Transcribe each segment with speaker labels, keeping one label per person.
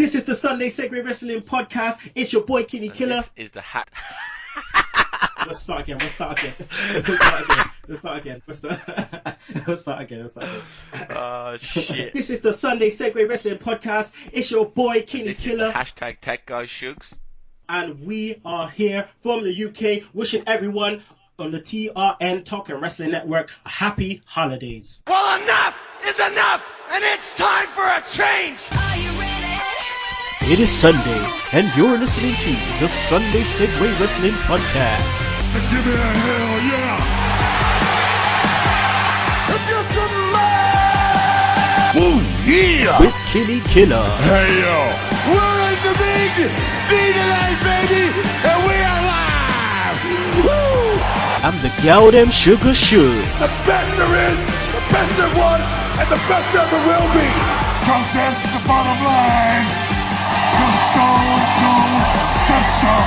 Speaker 1: This is the Sunday Segue Wrestling Podcast. It's your boy Kinny Killa.
Speaker 2: This is the hat.
Speaker 1: Let's start again.
Speaker 2: Oh shit.
Speaker 1: This is the Sunday Segue Wrestling Podcast. It's your boy Kinny Killa.
Speaker 2: Hashtag Tech Guy Sugs.
Speaker 1: And we are here from the UK wishing everyone on the TRN Talking Wrestling Network a happy holidays.
Speaker 3: Well, enough is enough, and it's time for a change.
Speaker 4: Are you ready?
Speaker 1: It is Sunday, and you're listening to the Sunday Segue Wrestling Podcast.
Speaker 3: Give me a hell yeah! If you're some man! Woo, yeah!
Speaker 1: With Kinny Killa.
Speaker 3: Hey, yo! We're in the big D-Day, baby, and we are live! Woo!
Speaker 1: I'm the gal them sugar should.
Speaker 3: The best there is, the best there was, and the best there ever will be! Cause that's the bottom line! The Stone Cold Simpson!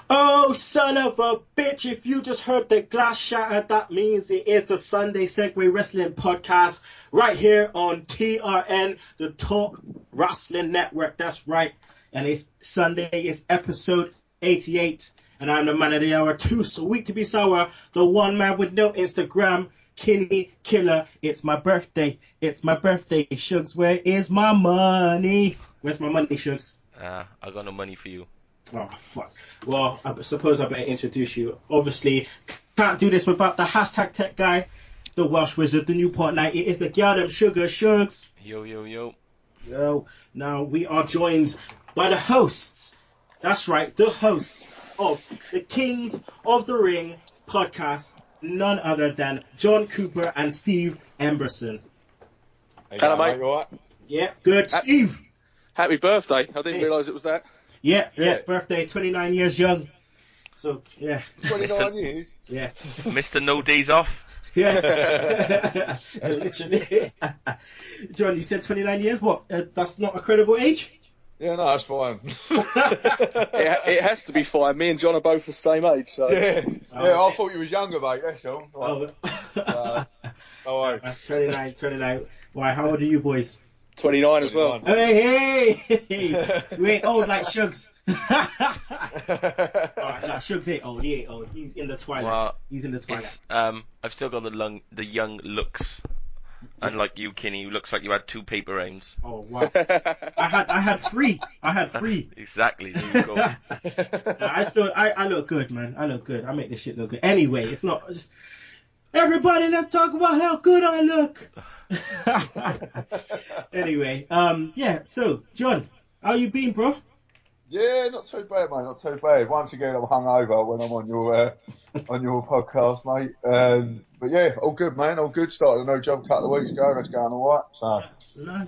Speaker 1: Oh, son of a bitch, if you just heard the glass shatter, that means it is the Sunday Segue Wrestling Podcast right here on TRN, the Talk Wrestling Network. That's right. And it's Sunday, it's episode 88. And I'm the man of the hour, too sweet to be sour, the one man with no Instagram, Kinny Killa. It's my birthday. Shugs, where is my money? Where's my money, Shugs?
Speaker 2: I got no money for you.
Speaker 1: Oh, fuck. Well, I suppose I better introduce you. Obviously, can't do this without the hashtag tech guy, the Welsh wizard, the Newport Knight. It is the gal them sugar Shugs.
Speaker 2: Yo.
Speaker 1: Yo. Now, we are joined by the hosts. That's right, the hosts of the Kings of the Ring podcast. None other than John Cooper and Steve Emberson.
Speaker 5: Hello, mate. You all right?
Speaker 1: Yeah, good. Steve.
Speaker 5: Happy birthday. I didn't realise it was that.
Speaker 1: Yeah, birthday, 29 years young. So, yeah.
Speaker 5: 29 years?
Speaker 1: Yeah.
Speaker 2: Mr. No Days Off.
Speaker 1: Yeah. Literally. John, you said 29 years? What? That's not a credible age?
Speaker 5: Yeah, no, that's fine. it has to be fine. Me and John are both the same age, so.
Speaker 6: Yeah, I thought you was younger, mate, that's all.
Speaker 1: Right. 29. Why, how old are you boys?
Speaker 5: 29 as well.
Speaker 1: Hey! We ain't old like Shugs. Alright, Shugs ain't old. He ain't old. He's in the twilight.
Speaker 2: Well,
Speaker 1: He's in the twilight.
Speaker 2: I've still got the young looks. Unlike you, Kinny, who looks like you had two paper aims.
Speaker 1: Oh wow! I had three.
Speaker 2: Exactly. There you go.
Speaker 1: I look good, man. I look good. I make this shit look good. Anyway, it's not just everybody. Let's talk about how good I look. Anyway, yeah. So, John, how you been, bro?
Speaker 6: Yeah, not too bad, mate. Not too bad. Once again, I'm hungover when I'm on your podcast, mate. But yeah, all good, man. All good. Started a new job a couple of weeks ago. That's going all right. So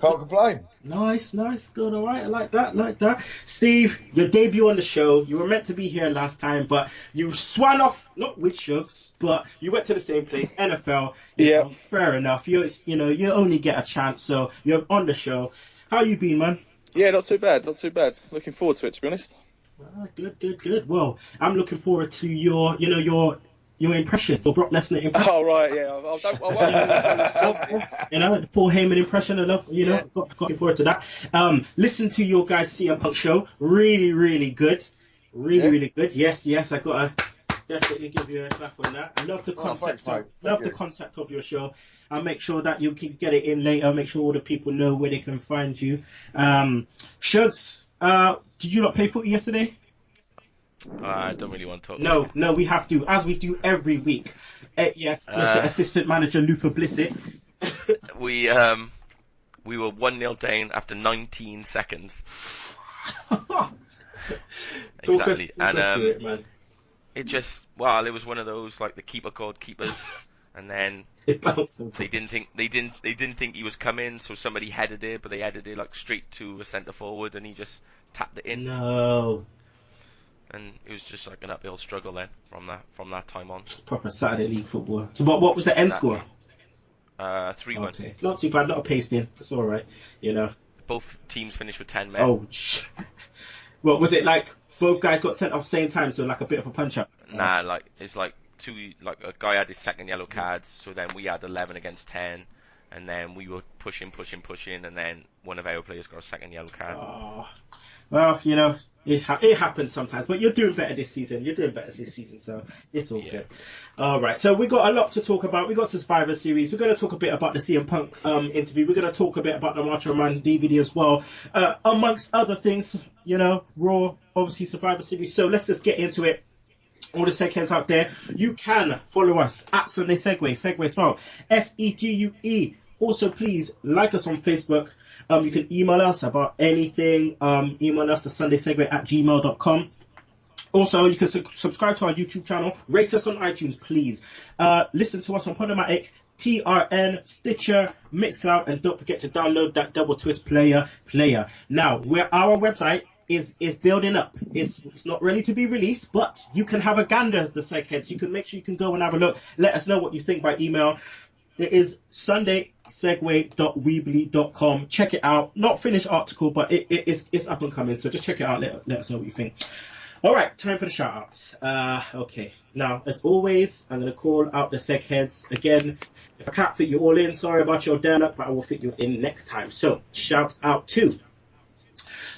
Speaker 6: can't complain.
Speaker 1: Nice. Good, all right. I like that. Steve, your debut on the show. You were meant to be here last time, but you swam off, not with Shugs, but you went to the same place, NFL.
Speaker 5: Yeah.
Speaker 1: Fair enough. You only get a chance, so you're on the show. How you been, man?
Speaker 5: Yeah, not too bad. Looking forward to it, to be honest.
Speaker 1: Good. Well, I'm looking forward to your impression, your Brock Lesnar impression.
Speaker 5: Oh, right, yeah.
Speaker 1: The Paul Heyman impression. I love, got looking forward to that. Listen to your guys' CM Punk show. Really good. Really good. Yes, I gotta definitely give you a clap on that. I love the concept. The concept of your show. I'll make sure that you can get it in later. Make sure all the people know where they can find you. Shugs, did you not play footy yesterday?
Speaker 2: I don't really want to talk.
Speaker 1: No, we have to, as we do every week. Yes, Mr. Assistant Manager Luther Blissett.
Speaker 2: We were 1-0 down after 19 seconds. Exactly, and it just it was one of those, like, the keeper called keepers, and then
Speaker 1: it bounced them.
Speaker 2: They didn't think he was coming, so somebody headed it, but they headed it like straight to a centre forward, and he just tapped it in.
Speaker 1: No.
Speaker 2: And it was just like an uphill struggle then from that time on.
Speaker 1: Proper Saturday League football. So what was the end score?
Speaker 2: 3-1.
Speaker 1: Okay. Not too bad, not a pasting. That's all right.
Speaker 2: Both teams finished with 10 men.
Speaker 1: Oh, what was it like? Both guys got sent off same time, so like a bit of a punch up.
Speaker 2: Nah, like it's like a guy had his second yellow card, so then we had 11 against 10, and then we were pushing, and then one of our players got a second yellow card.
Speaker 1: Oh. Well, you know, it happens sometimes, but you're doing better this season. So it's all good. All right, so we got a lot to talk about. We got Survivor Series. We're going to talk a bit about the CM Punk interview. We're going to talk a bit about the Macho Man DVD as well, amongst other things. You know, Raw, obviously Survivor Series. So let's just get into it. All the Segheads out there, you can follow us at Sunday Segue spelled SEGUE. Also, please like us on Facebook. You can email us about anything. Email us at sundaysegue@gmail.com. Also, you can subscribe to our YouTube channel. Rate us on iTunes, please. Listen to us on Podomatic, TRN, Stitcher, Mixcloud, and don't forget to download that Double Twist player. Now, our website is building up. It's not ready to be released, but you can have a gander at the Segheads. You can make sure you can go and have a look. Let us know what you think by email. It is sundaysegue.weebly.com. Check it out. Not finished article, but it's up and coming. So just check it out. Let us know what you think. All right, time for the shout-outs. Okay. Now, as always, I'm going to call out the Segheads again. If I can't fit you all in, sorry about your damn luck, but I will fit you in next time. So, shout out to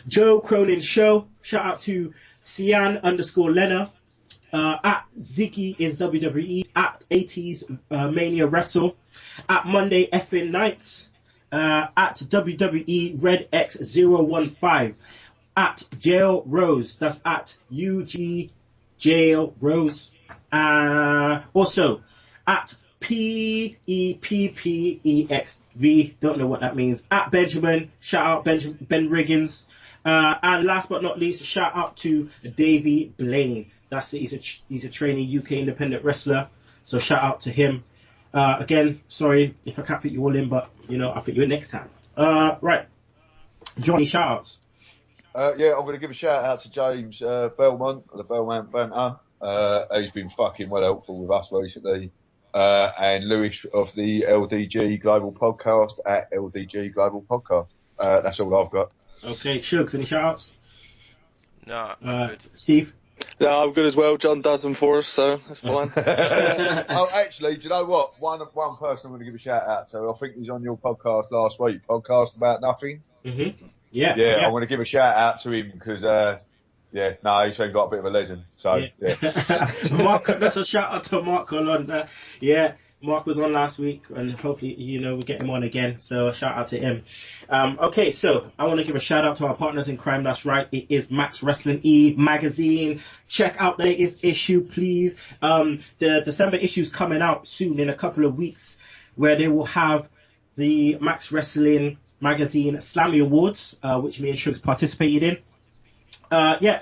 Speaker 1: Joe Cronin Show. Shout out to Cian_Lena. At Ziggy is WWE. At 80s Mania Wrestle. At Monday Effin Nights. At WWE Red X015. At Jail Rose. That's at UG Jail Rose. Also at PEPPEXV. Don't know what that means. At Benjamin. Shout out Ben Riggins. And last but not least, shout out to Davey Blaine. That's it. He's a trainee UK independent wrestler. So shout out to him. Again, sorry if I can't fit you all in, but you know I'll fit you in next time. Right, Johnny, shout outs.
Speaker 6: Yeah, I'm going to give a shout out to James Belmont of the Belmont Banter. He's been fucking well helpful with us recently. And Lewis of the LDG Global Podcast at LDG Global Podcast. That's all I've got.
Speaker 1: Okay, Shugs, any shout outs?
Speaker 2: No, I'm good.
Speaker 1: Steve?
Speaker 5: No, I'm good as well. John does them for us, so that's fine.
Speaker 6: Oh, actually, do you know what? One person I'm going to give a shout out to. I think he was on your podcast last week. Podcast about nothing.
Speaker 1: Mm-hmm. Yeah.
Speaker 6: I'm going to give a shout out to him because, he's got a bit of a legend. So, yeah.
Speaker 1: Mark, that's a shout out to Mark on that. Yeah, Mark was on last week, and hopefully, we'll get him on again. So, a shout out to him. Okay, so I want to give a shout out to our partners in crime. That's right. It is Max Wrestling E magazine. Check out the latest issue, please. The December issue is coming out soon in a couple of weeks, where they will have the Max Wrestling magazine Slammy Awards, which me and Shugs participated in.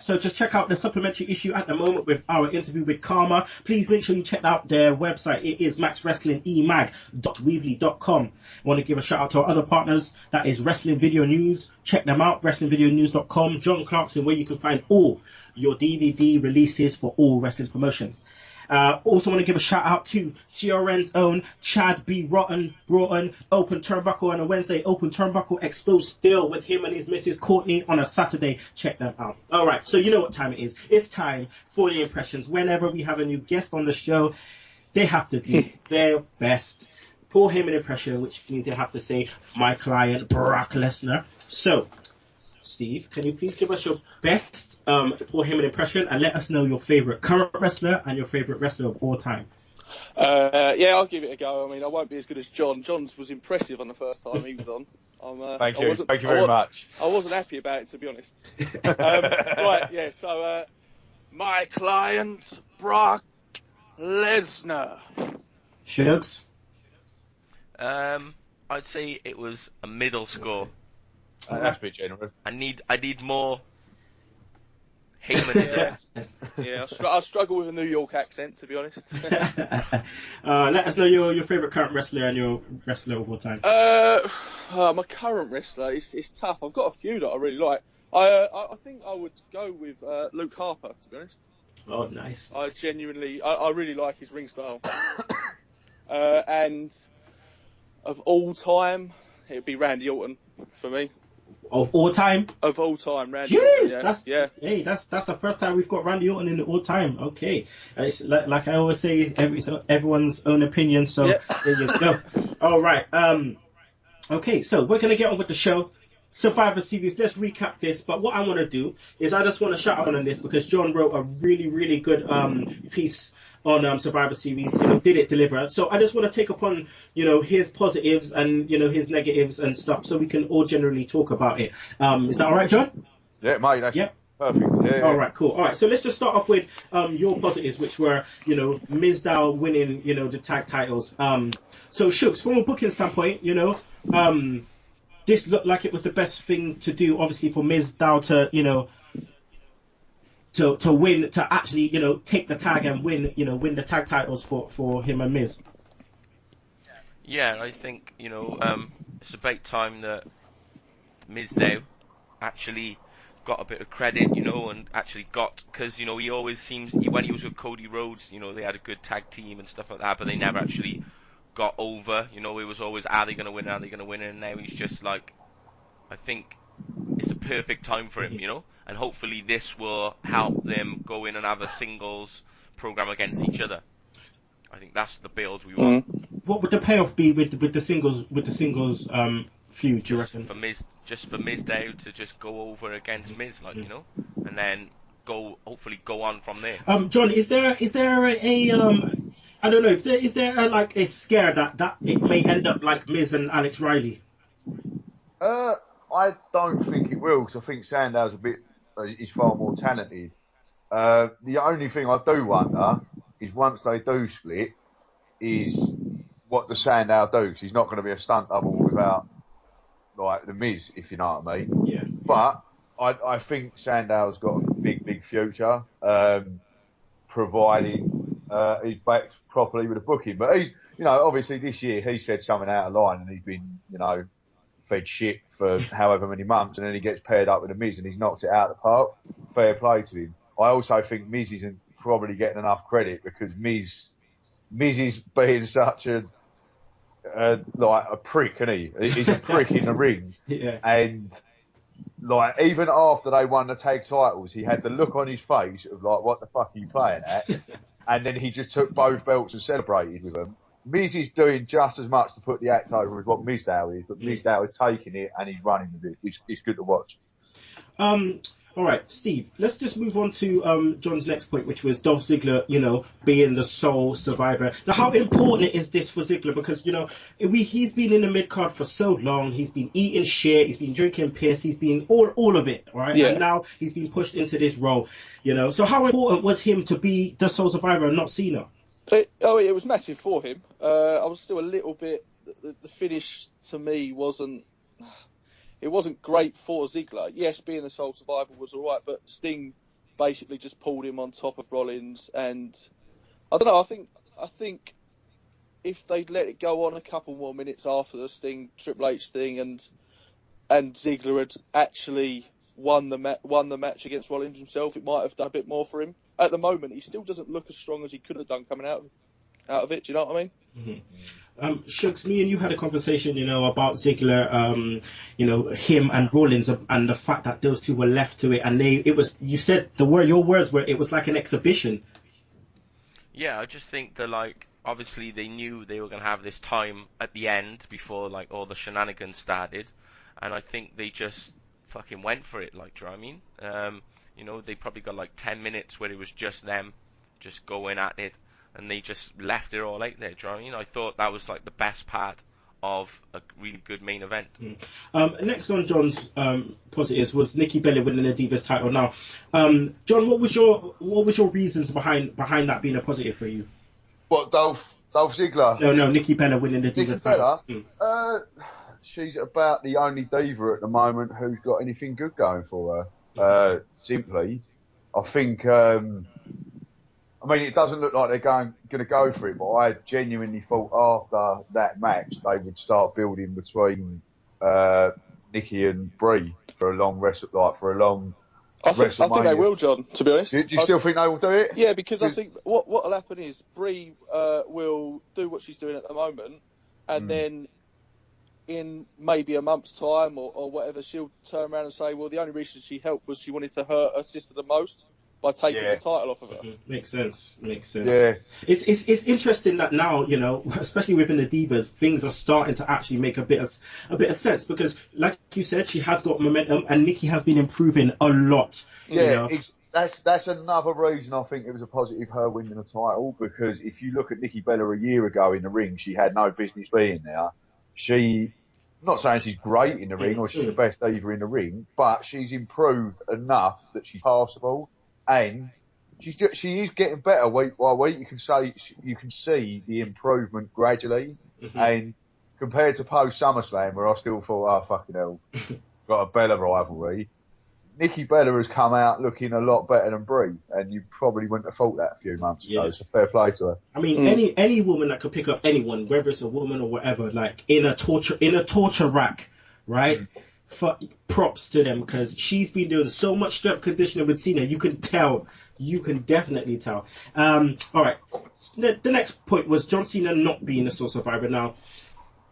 Speaker 1: So just check out the supplementary issue at the moment with our interview with Karma. Please make sure you check out their website. It is maxwrestlingemag.weebly.com. I want to give a shout out to our other partners. That is Wrestling Video News. Check them out, wrestlingvideonews.com. John Clarkson, where you can find all your DVD releases for all wrestling promotions. Also want to give a shout out to TRN's own Chad B. Broughton, Open Turnbuckle on a Wednesday, Open Turnbuckle Exposed Still with him and his Mrs. Courtney on a Saturday. Check them out. All right, so you know what time it is. It's time for the impressions. Whenever we have a new guest on the show, they have to do their best. Paul Heyman impression, which means they have to say, my client, Brock Lesnar. So, Steve, can you please give us your best Paul Heyman impression and let us know your favourite current wrestler and your favourite wrestler of all time?
Speaker 5: I'll give it a go. I mean, I won't be as good as John. John's was impressive on the first time he was on.
Speaker 6: Thank you very much.
Speaker 5: I wasn't happy about it, to be honest. So my client, Brock Lesnar.
Speaker 1: Shugs?
Speaker 2: I'd say it was a middle score.
Speaker 6: That's a bit generous.
Speaker 2: I need more Heyman.
Speaker 5: Yeah, I struggle with a New York accent, to be honest.
Speaker 1: Let us know your favourite current wrestler and your wrestler of all time.
Speaker 5: My current wrestler is tough. I've got a few that I really like. I think I would go with Luke Harper, to be honest.
Speaker 1: Oh, nice.
Speaker 5: I really like his ring style. And of all time, it would be Randy Orton for me.
Speaker 1: Of all time?
Speaker 5: Of all time, Randy Orton.
Speaker 1: Jeez,
Speaker 5: Yeah.
Speaker 1: that's the first time we've got Randy Orton in the all time. Okay, it's like I always say, everyone's own opinion. So
Speaker 5: Yeah.
Speaker 1: there you go. All right. Okay, so we're gonna get on with the show. Survivor Series. Let's recap this. But what I want to do is I just want to shout out on this because John wrote a really, really good piece on Survivor Series. Did it deliver? So I just want to take upon his positives and his negatives and stuff, so we can all generally talk about it. Is that all right, John?
Speaker 6: Yeah, mate. That's
Speaker 1: Yep.
Speaker 6: perfect. Yeah.
Speaker 1: All right, cool. All right, so let's just start off with your positives, which were Mizdow winning the tag titles. So Shooks, from a booking standpoint, this looked like it was the best thing to do, obviously, for Mizdow to win, to actually, take the tag and win the tag titles for him and Miz.
Speaker 2: Yeah, I think it's about time that Mizdow actually got a bit of credit, and actually because he always seems when he was with Cody Rhodes, they had a good tag team and stuff like that, but they never actually got over. It was always, are they going to win? Are they going to win? And now he's just like, I think it's a perfect time for him, and hopefully this will help them go in and have a singles program against each other. I think that's the build we want.
Speaker 1: What would the payoff be with the singles feud? Do you reckon?
Speaker 2: For Mizdow to just go over against Miz, and then hopefully go on from there.
Speaker 1: John, is there a I don't know, is there a scare that it may end up like Miz and Alex Riley?
Speaker 6: I don't think it will, because I think Sandow's is far more talented. The only thing I do wonder is once they do split, is what does Sandow do? Because he's not going to be a stunt double without like the Miz, if you know what I mean.
Speaker 1: Yeah.
Speaker 6: But I think Sandow's got a big future, providing he's backed properly with the booking. But he's, obviously this year he said something out of line and he's been, fed shit for however many months, and then he gets paired up with the Miz and he's knocked it out of the park. Fair play to him. I also think Miz isn't probably getting enough credit because Miz is being such a prick, isn't he? He's a prick in the ring.
Speaker 1: Yeah.
Speaker 6: And like even after they won the tag titles, he had the look on his face of like, what the fuck are you playing at? And then he just took both belts and celebrated with them. Miz is doing just as much to put the act over as what Mizdow is, but Mizdow is taking it and he's running with it. It's good to watch.
Speaker 1: All right, Steve, let's just move on to John's next point, which was Dolph Ziggler, being the sole survivor. Now, how important is this for Ziggler? Because, he's been in the mid-card for so long. He's been eating shit. He's been drinking piss. He's been all of it, right?
Speaker 5: Yeah.
Speaker 1: And now he's been pushed into this role, So how important was him to be the sole survivor and not Cena?
Speaker 5: It was massive for him. I was still a little bit... The finish, to me, wasn't great for Ziggler. Yes, being the sole survivor was all right, but Sting basically just pulled him on top of Rollins, and I don't know. I think if they'd let it go on a couple more minutes after the Triple H Sting, and Ziggler had actually won the match against Rollins himself, it might have done a bit more for him. At the moment, he still doesn't look as strong as he could have done coming out of it. Do you know what I mean?
Speaker 1: Mm-hmm. Shucks, me and you had a conversation, about Ziggler, him and Rollins, and the fact that those two were left to it, and you said your words were, it was like an exhibition.
Speaker 2: Yeah, I just think that, obviously they knew they were going to have this time at the end before, all the shenanigans started, and I think they just fucking went for it, do you know what I mean? They probably got 10 minutes where it was just them, just going at it, and they just left it all out there, do you know what I mean? I thought that was the best part of a really good main event.
Speaker 1: Next on John's positives was Nikki Bella winning the Divas title. Now, John, what was your reasons behind that being a positive for you?
Speaker 6: What, Dolph Ziggler?
Speaker 1: No, Nikki Bella winning the Divas title.
Speaker 6: She's about the only diva at the moment who's got anything good going for her. Simply, I think. It doesn't look like they're going to go for it, but I genuinely thought after that match they would start building between Nikki and Brie for a long
Speaker 5: I think they will, John. To be honest,
Speaker 6: do you still think they will do it?
Speaker 5: Yeah, because I think what will happen is Brie will do what she's doing at the moment, and then in maybe a month's time or whatever, she'll turn around and say, well, the only reason she helped was she wanted to hurt her sister the most by taking the title off of her.
Speaker 1: Makes sense.
Speaker 6: Yeah.
Speaker 1: It's interesting that now, you know, especially within the Divas, things are starting to actually make a bit of sense, because, like you said, she has got momentum, and Nikki has been improving a lot.
Speaker 6: Yeah, you know? That's another reason I think it was a positive her winning the title, because if you look at Nikki Bella a year ago in the ring, she had no business being there. I'm not saying she's great in the ring or she's the best diva in the ring, but she's improved enough that she's passable, and she is getting better week by week. You can see the improvement gradually, and compared to post SummerSlam, where I still thought, oh fucking hell, got a Bella rivalry. Nikki Bella has come out looking a lot better than Brie, and you probably wouldn't have thought that a few months ago. So fair play to her.
Speaker 1: I mean, any woman that could pick up anyone, whether it's a woman or whatever, like in a torture rack, right? Props to them, because she's been doing so much strength conditioning with Cena. You can definitely tell. All right, the next point was John Cena not being a sole survivor. Now,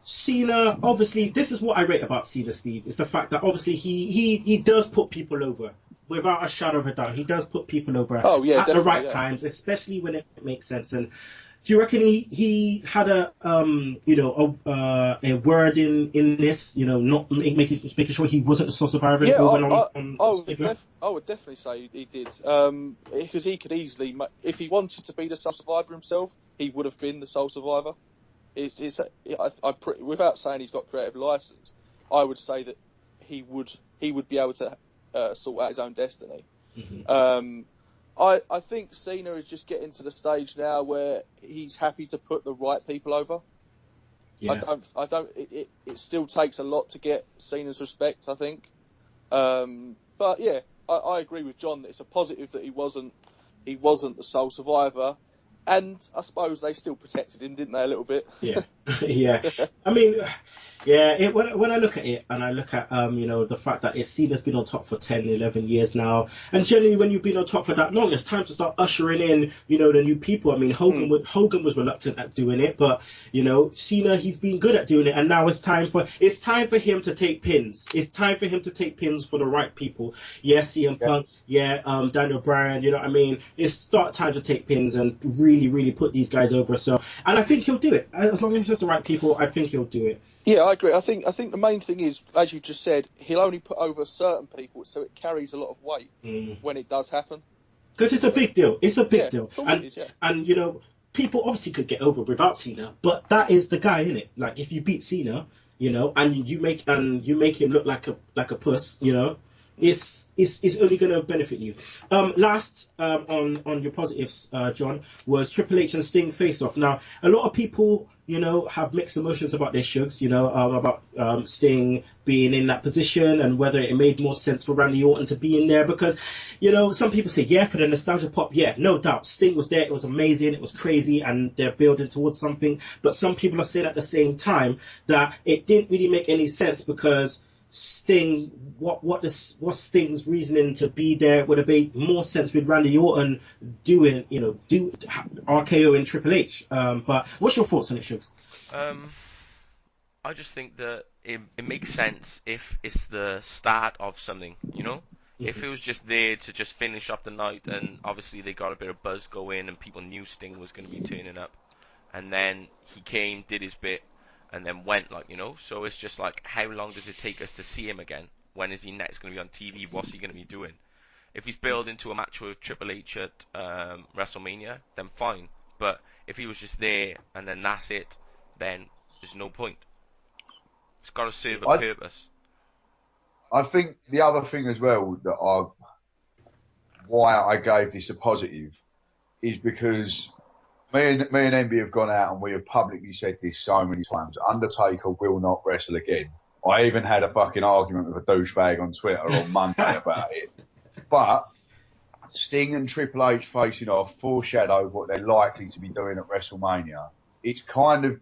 Speaker 1: Cena, obviously, this is what I rate about Cena, Steve, is the fact that obviously he does put people over. Without a shadow of a doubt, he does put people over at the right times, especially when it makes sense. And do you reckon he had a word in this, you know, not making sure he wasn't a sole survivor?
Speaker 5: Yeah, I would definitely say he did, because he could easily, if he wanted to be the sole survivor himself, he would have been the sole survivor. Without saying he's got creative license, I would say that he would be able to sort out his own destiny. I think Cena is just getting to the stage now where he's happy to put the right people over. Yeah. It still takes a lot to get Cena's respect, I think. But yeah, I agree with John that it's a positive that he wasn't the sole survivor. And I suppose they still protected him, didn't they, a little bit?
Speaker 1: Yeah. I mean, yeah, when I look at it, and I look at, the fact that Cena's been on top for 10, 11 years now, and generally when you've been on top for that long, it's time to start ushering in, the new people. I mean, Hogan was reluctant at doing it, but, Cena, he's been good at doing it, and now it's time for him to take pins. It's time for him to take pins for the right people. Yes, CM Punk, Daniel Bryan, you know what I mean? It's time to take pins and really, really put these guys over. So, and I think he'll do it. As long as it's the right people, I think he'll do it.
Speaker 5: Yeah, I agree. I think the main thing is, as you just said, he'll only put over certain people, so it carries a lot of weight when it does happen.
Speaker 1: Because it's a big deal. It's a big deal.
Speaker 5: And, it is,
Speaker 1: and people obviously could get over without Cena, but that is the guy, innit? Like, if you beat Cena, and you make him look like a puss, it's only going to benefit you. Last on your positives, John, was Triple H and Sting face-off. Now, a lot of people, have mixed emotions about their Sugs, about Sting being in that position and whether it made more sense for Randy Orton to be in there, because, some people say, yeah, for the nostalgia pop, yeah, no doubt. Sting was there, it was amazing, it was crazy, and they're building towards something. But some people are saying at the same time that it didn't really make any sense, because Sting, what Sting's reasoning to be there would have made more sense with Randy Orton do RKO in Triple H. But what's your thoughts on it, Shugs?
Speaker 2: I just think that it makes sense if it's the start of something, If it was just there to just finish off the night, and obviously they got a bit of buzz going and people knew Sting was going to be turning up, and then he came, did his bit, and then went, so it's just like, how long does it take us to see him again? When is he next going to be on TV? What's he going to be doing? If he's built into a match with Triple H at WrestleMania, then fine. But if he was just there and then that's it, then there's no point. It's got to serve a purpose.
Speaker 6: I think the other thing as well why I gave this a positive is because me and Envy have gone out and we have publicly said this so many times. Undertaker will not wrestle again. I even had a fucking argument with a douchebag on Twitter on Monday about it. But Sting and Triple H facing off foreshadowed what they're likely to be doing at WrestleMania. It's kind of...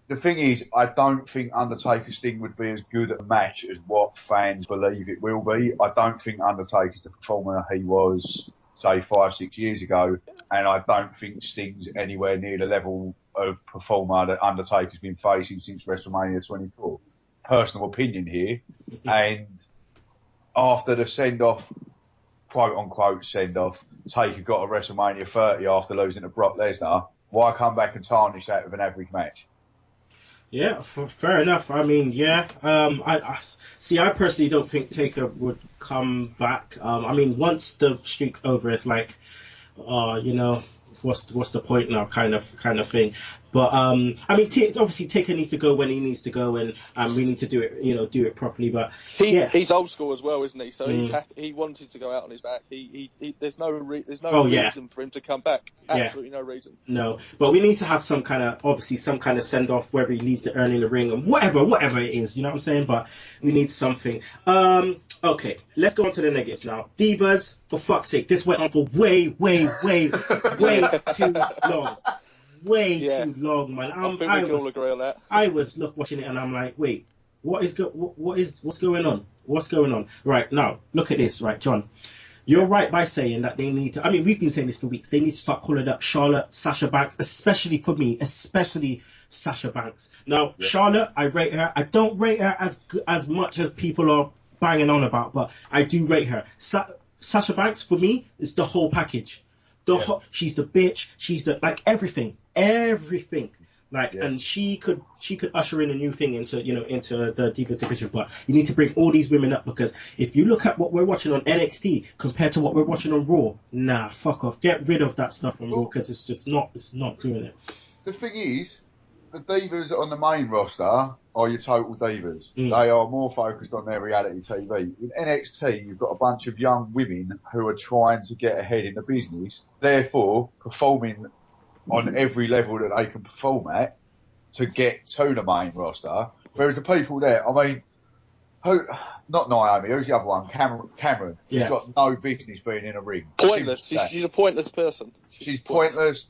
Speaker 6: The thing is, I don't think Undertaker Sting would be as good at a match as what fans believe it will be. I don't think Undertaker's the performer he was, say, 5-6 years ago, and I don't think Sting's anywhere near the level of performer that Undertaker's been facing since WrestleMania 24. Personal opinion here. And after the send-off, quote-unquote send-off, Taker got a WrestleMania 30 after losing to Brock Lesnar, why come back and tarnish that with an average match?
Speaker 1: Yeah, fair enough. I mean, yeah. I see. I personally don't think Taker would come back. I mean, once the streak's over, it's like, you know, what's the point now, kind of thing. But I mean, obviously Taker needs to go when he needs to go, and we need to do it properly. But
Speaker 5: he's old school as well, isn't he? So he wanted to go out on his back. There's no reason for him to come back. Absolutely no reason.
Speaker 1: No, but we need to have some kind of send off, whether he leaves the urn in the ring or whatever it is. You know what I'm saying? But we need something. Okay, let's go on to the negatives now. Divas, for fuck's sake, this went on for way too long. Too long, man.
Speaker 5: I think we can all agree on that.
Speaker 1: I was watching it and I'm like, wait, what's going on? What's going on? Right, now, look at this, right, John. You're right by saying that they need to, I mean, we've been saying this for weeks, they need to start calling up Charlotte, Sasha Banks, especially for me, especially Sasha Banks. Now, Charlotte, I rate her. I don't rate her as much as people are banging on about, but I do rate her. Sasha Banks, for me, is the whole package. She's the bitch. She's the everything. And she could usher in a new thing into the Diva division. But you need to bring all these women up, because if you look at what we're watching on NXT compared to what we're watching on Raw, nah, fuck off. Get rid of that stuff on Raw, because it's not doing it.
Speaker 6: The thing is, the divas on the main roster are your total divas.
Speaker 1: Mm.
Speaker 6: They are more focused on their reality TV. In NXT, you've got a bunch of young women who are trying to get ahead in the business, therefore performing on every level that they can perform at to get to the main roster. Whereas the people there, I mean, not Naomi, who's the other one? Cameron. She's got no business being in a ring.
Speaker 5: Pointless. She's a pointless person.
Speaker 6: She's pointless.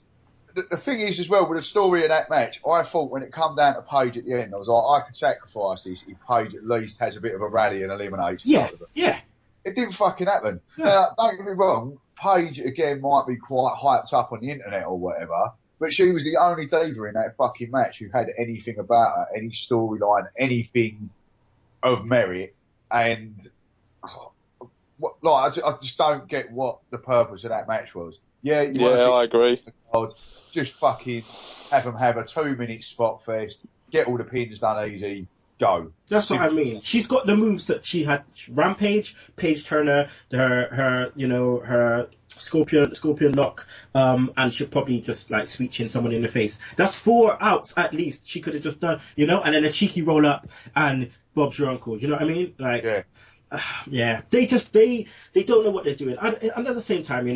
Speaker 6: The thing is, as well, with the story of that match, I thought when it come down to Paige at the end, I was like, I could sacrifice this if Paige at least has a bit of a rally and eliminates.
Speaker 1: Yeah.
Speaker 6: It didn't fucking happen. Now, don't get me wrong, Paige, again, might be quite hyped up on the internet or whatever, but she was the only diva in that fucking match who had anything about her, any storyline, anything of merit, and I just don't get what the purpose of that match was.
Speaker 5: I agree.
Speaker 6: Just fucking have them have a 2-minute spot fest, get all the pins done easy, go.
Speaker 1: That's what I mean. She's got the moves that she had. Rampage, Paige Turner, her Scorpion lock, and she'll probably just sweet chin someone in the face. That's 4 outs at least. She could have just done, and then a cheeky roll up and Bob's your uncle. You know what I mean? They don't know what they're doing. And at the same time,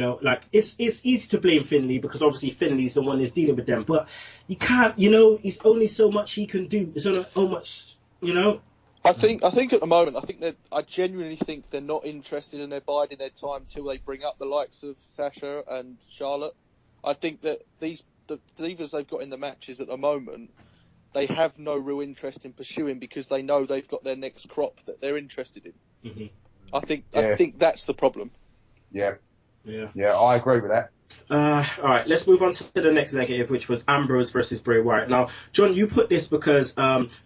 Speaker 1: it's easy to blame Finlay, because obviously Finlay's the one that's dealing with them. But you can't, it's only so much he can do. There's only so much,
Speaker 5: I think at the moment, I genuinely think they're not interested, and they're biding their time till they bring up the likes of Sasha and Charlotte. I think that the divas they've got in the matches at the moment, they have no real interest in pursuing, because they know they've got their next crop that they're interested in.
Speaker 1: Mm-hmm.
Speaker 5: I think that's the problem.
Speaker 6: Yeah, I agree with that.
Speaker 1: All right, let's move on to the next negative, which was Ambrose versus Bray Wyatt. Now, John, you put this because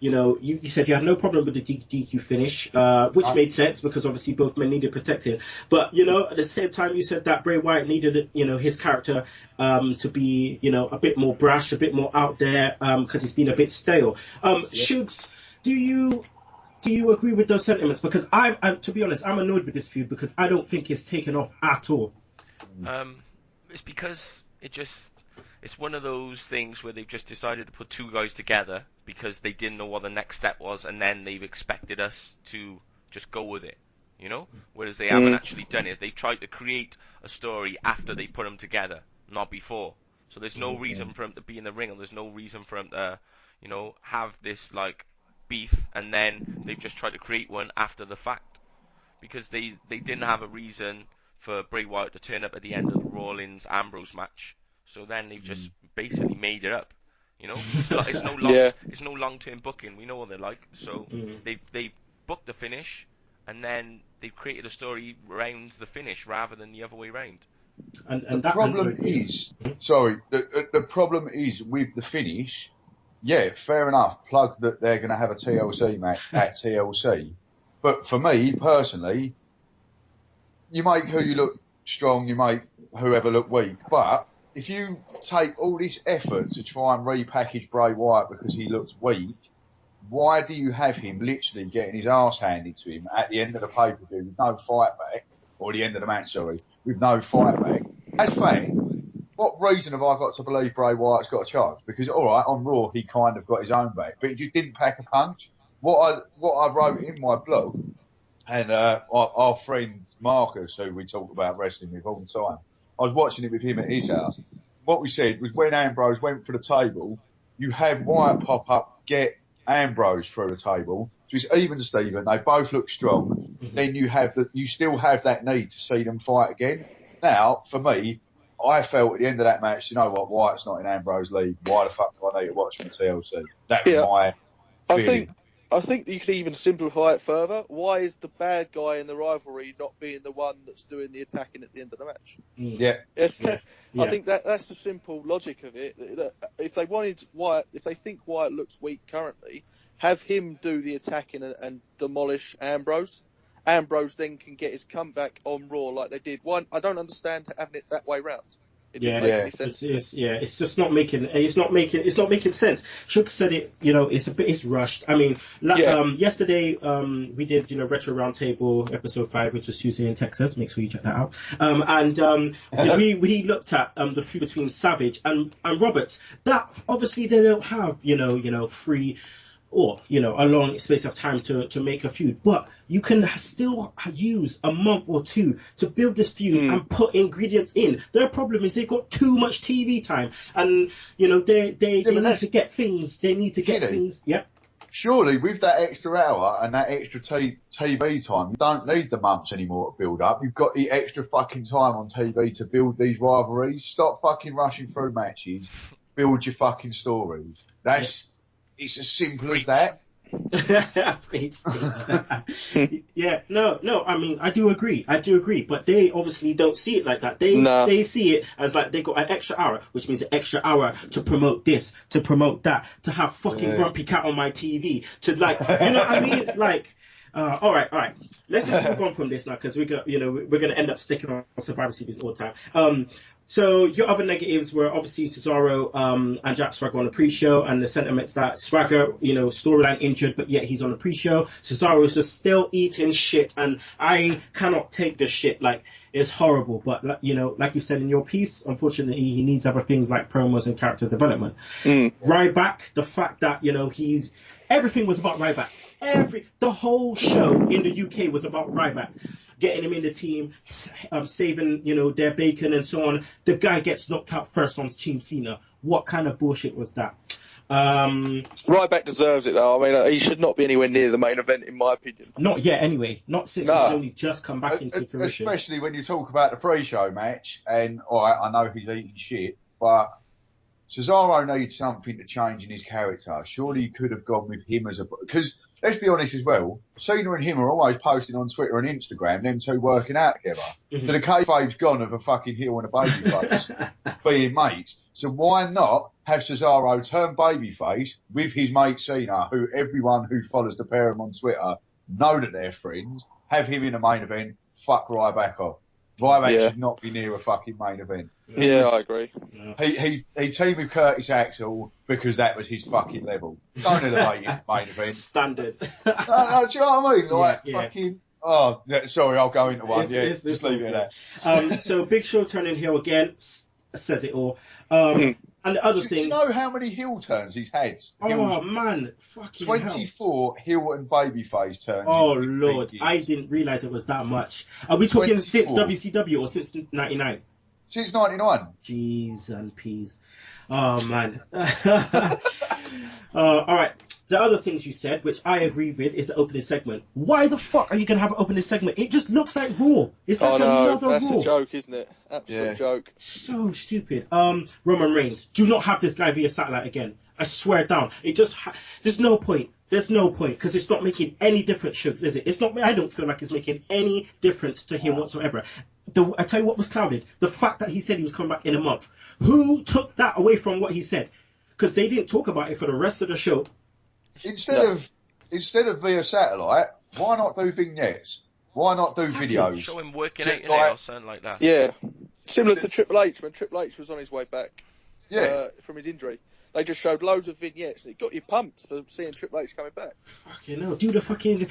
Speaker 1: you said you had no problem with the DQ finish, which made sense, because obviously both men needed protecting. But at the same time, you said that Bray Wyatt needed his character to be a bit more brash, a bit more out there, because he's been a bit stale. Shugs, do you agree with those sentiments? Because I'm to be honest, I'm annoyed with this feud, because I don't think it's taken off at all.
Speaker 2: It's because it's one of those things where they've just decided to put two guys together because they didn't know what the next step was, and then they've expected us to just go with it, whereas they haven't actually done it. They've tried to create a story after they put them together, not before. So there's no reason for them to be in the ring, and there's no reason for them to, have this beef, and then they've just tried to create one after the fact, because they didn't have a reason for Bray Wyatt to turn up at the end of the Rollins Ambrose match. So then they've just basically made it up. It's no long-term booking. We know what they're like. So they've booked the finish, and then they've created a story around the finish rather than the other way around.
Speaker 1: And
Speaker 6: the problem is, the problem is with the finish. Yeah, fair enough. Plug that they're going to have a TLC match at TLC, but for me personally, you make who you look strong, you make whoever look weak. But if you take all this effort to try and repackage Bray Wyatt because he looks weak, why do you have him literally getting his arse handed to him at the end of the pay-per-view with no fight back, or the end of the match, sorry, with no fight back? As fans, what reason have I got to believe Bray Wyatt's got a chance? Because, all right, on Raw, he kind of got his own back, but he just didn't pack a punch. What I wrote in my blog, and our friend Marcus, who we talk about wrestling with all the time, I was watching it with him at his house. What we said was when Ambrose went for the table, you have Wyatt pop up, get Ambrose through the table. So it's even to Steven. They both look strong. Then you still have that need to see them fight again. Now, for me, I felt at the end of that match, you know what, Wyatt's not in Ambrose league. Why the fuck do I need to watch him on TLC? That was my feeling.
Speaker 5: I think you could even simplify it further. Why is the bad guy in the rivalry not being the one that's doing the attacking at the end of the match?
Speaker 6: Yeah.
Speaker 5: Yes.
Speaker 1: Yeah.
Speaker 5: I think that's the simple logic of it. If they wanted Wyatt, if they think Wyatt looks weak currently, have him do the attacking and demolish Ambrose. Ambrose then can get his comeback on Raw like they did. I don't understand having it that way round. It didn't make any sense.
Speaker 1: It's just not making. It's not making sense. Shook said it. It's rushed. I mean, yesterday we did Retro Roundtable episode 5, which was Tuesday in Texas. Make sure you check that out. We looked at the feud between Savage and Roberts. That obviously they don't have free or a long space of time to make a feud, but you can still use a month or two to build this feud and put ingredients in. Their problem is they've got too much TV time, and they need to get things. They need to get things. Yep.
Speaker 6: Surely, with that extra hour and that extra TV time, you don't need the months anymore to build up. You've got the extra fucking time on TV to build these rivalries. Stop fucking rushing through matches. Build your fucking stories. It's as simple as that.
Speaker 1: I mean, I do agree, but they obviously don't see it like that. They see it as like they got an extra hour, which means an extra hour to promote this, to promote that, to have fucking Grumpy Cat on my TV, to like, you know what I mean? Like, all right. Let's just move on from this now, because we're gonna end up sticking on Survivor Series all the time. So your other negatives were obviously Cesaro and Jack Swagger on the pre-show, and the sentiments that Swagger, storyline injured, but yet he's on the pre-show. Cesaro is just still eating shit, and I cannot take this shit. Like, it's horrible. But like you said in your piece, unfortunately, he needs other things like promos and character development. Ryback, the fact that everything was about Ryback. The whole show in the UK was about Ryback. Getting him in the team, saving, their bacon and so on. The guy gets knocked out first on Team Cena. What kind of bullshit was that?
Speaker 5: Ryback deserves it, though. I mean, he should not be anywhere near the main event, in my opinion.
Speaker 1: Not yet, anyway. Not since he's only just come back into fruition.
Speaker 6: Especially when you talk about the pre-show match, and, all right, I know he's eating shit, but Cesaro needs something to change in his character. Surely you could have gone with him as because let's be honest as well, Cena and him are always posting on Twitter and Instagram, them two working out together. So the kayfabe's gone of a fucking heel and a babyface being mates. So why not have Cesaro turn babyface with his mate Cena, who everyone who follows the pair of them on Twitter know that they're friends, have him in a main event, fuck Ryback off. Ryback should not be near a fucking main event.
Speaker 5: Yeah, I agree.
Speaker 6: He teamed with Curtis Axel because that was his fucking level. Don't elevate him main event.
Speaker 1: Standard.
Speaker 6: Do you know what I mean? Like, fucking... Oh, sorry, I'll go into one. Just leave it at
Speaker 1: that. So Big Show turning heel again says it all. And the other thing.
Speaker 6: Do you know how many heel turns he's had?
Speaker 1: Man, fucking
Speaker 6: 24 heel and babyface turns.
Speaker 1: Oh Lord, I didn't realise it was that much. Are we talking 24. Since WCW or since 99?
Speaker 6: Since 99.
Speaker 1: Jeez and peas. Oh man. All right. The other things you said, which I agree with, is the opening segment. Why the fuck are you going to have an opening segment? It just looks like Raw. It's like another Raw.
Speaker 5: That's a joke, isn't it? Absolute joke.
Speaker 1: So stupid. Roman Reigns, do not have this guy via satellite again. I swear down. It just there's no point. There's no point because it's not making any difference, Shugs, is it? It's not. I don't feel like it's making any difference to him whatsoever. I tell you what was clouded: the fact that he said he was coming back in a month. Who took that away from what he said? Because they didn't talk about it for the rest of the show.
Speaker 6: Instead of via satellite, why not do vignettes? Why not do videos?
Speaker 2: Show him working out or something like that.
Speaker 5: Yeah, similar to Triple H when Triple H was on his way back.
Speaker 6: Yeah.
Speaker 5: From his injury. They just showed loads of vignettes and it got you pumped for seeing Triple H coming back.
Speaker 1: Fucking hell. Do the fucking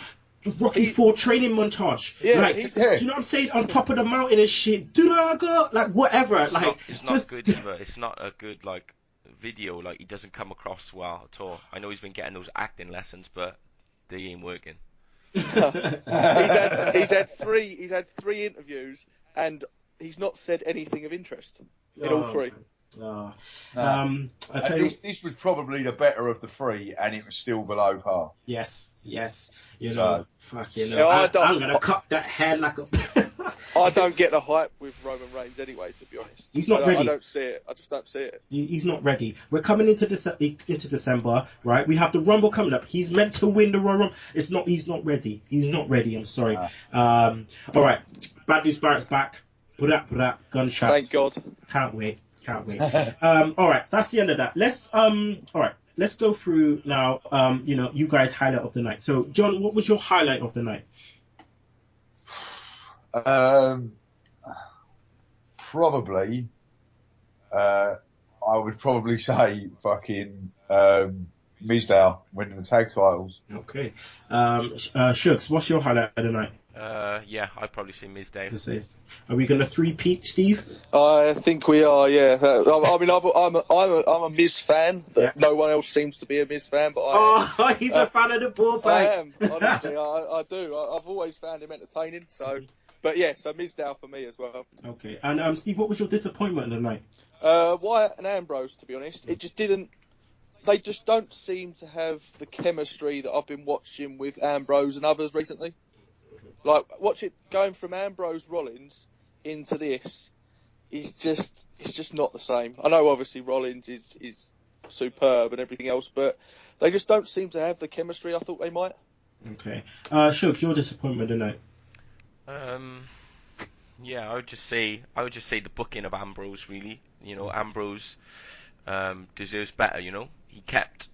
Speaker 1: Rocky 4 training montage.
Speaker 5: Yeah,
Speaker 1: like, do you know what I'm saying? On top of the mountain and shit. Do I go? Like, whatever.
Speaker 2: It's not good either. It's not a good, like, video. Like, he doesn't come across well at all. I know he's been getting those acting lessons, but they ain't working.
Speaker 5: he's had three interviews and he's not said anything of interest in all three.
Speaker 6: No.
Speaker 1: I tell you,
Speaker 6: this was probably the better of the three, and it was still below par.
Speaker 1: Yes. You know, fucking.
Speaker 5: Yeah,
Speaker 1: I'm gonna cut that hair like a.
Speaker 5: I don't get the hype with Roman Reigns anyway. To be honest,
Speaker 1: he's not ready.
Speaker 5: I don't see it. I just don't see it.
Speaker 1: He's not ready. We're coming into December, right? We have the Rumble coming up. He's meant to win the Royal Rumble. He's not ready. He's not ready. I'm sorry. All right. Bad News Barrett's back. Bra, gunshots.
Speaker 5: Thank God.
Speaker 1: Can't wait. All right, that's the end of that. Let's go through now. You guys' highlight of the night. So, John, what was your highlight of the night?
Speaker 6: Probably, I would probably say fucking Mizdow winning the tag titles.
Speaker 1: Okay, Shugs, what's your highlight of the night?
Speaker 2: Yeah, I'd probably say Mizdow.
Speaker 1: Are we going to three-peat, Steve?
Speaker 5: I think we are. Yeah. I mean, I'm a Miz fan. No one else seems to be a Miz fan, but
Speaker 1: he's a fan of the ball bag.
Speaker 5: I am, honestly. I do. I've always found him entertaining. So, but yeah, so Mizdow for me as well.
Speaker 1: Okay. And Steve, what was your disappointment of the night?
Speaker 5: Wyatt and Ambrose, to be honest, it just didn't. They just don't seem to have the chemistry that I've been watching with Ambrose and others recently. Like, watch it going from Ambrose Rollins into this. It's just not the same. I know obviously Rollins is superb and everything else, but they just don't seem to have the chemistry I thought they might.
Speaker 1: Okay. Shugs, your disappointment tonight?
Speaker 2: Yeah, I would just say the booking of Ambrose, really. You know, Ambrose deserves better, you know. He kept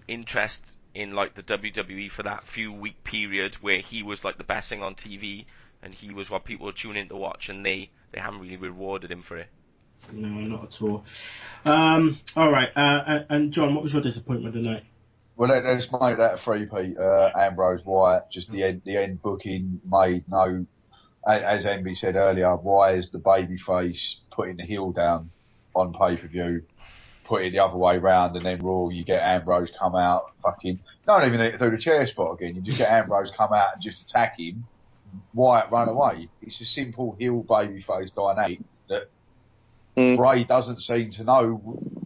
Speaker 2: interest in like the WWE for that few week period where he was like the best thing on TV and he was what people were tuning in to watch, and they haven't really rewarded him for it.
Speaker 1: No, not at all. All right, and John, what was your disappointment tonight?
Speaker 6: Well, let's make that a three-peat. Ambrose Wyatt, just the end booking made no. As Envy said earlier, why is the babyface putting the heel down on pay-per-view? Put it the other way round, and then Raw, you get Ambrose come out, fucking, don't even need to do the chair spot again. You just get Ambrose come out and just attack him. Wyatt run away. It's a simple heel babyface dynamic that Bray doesn't seem to know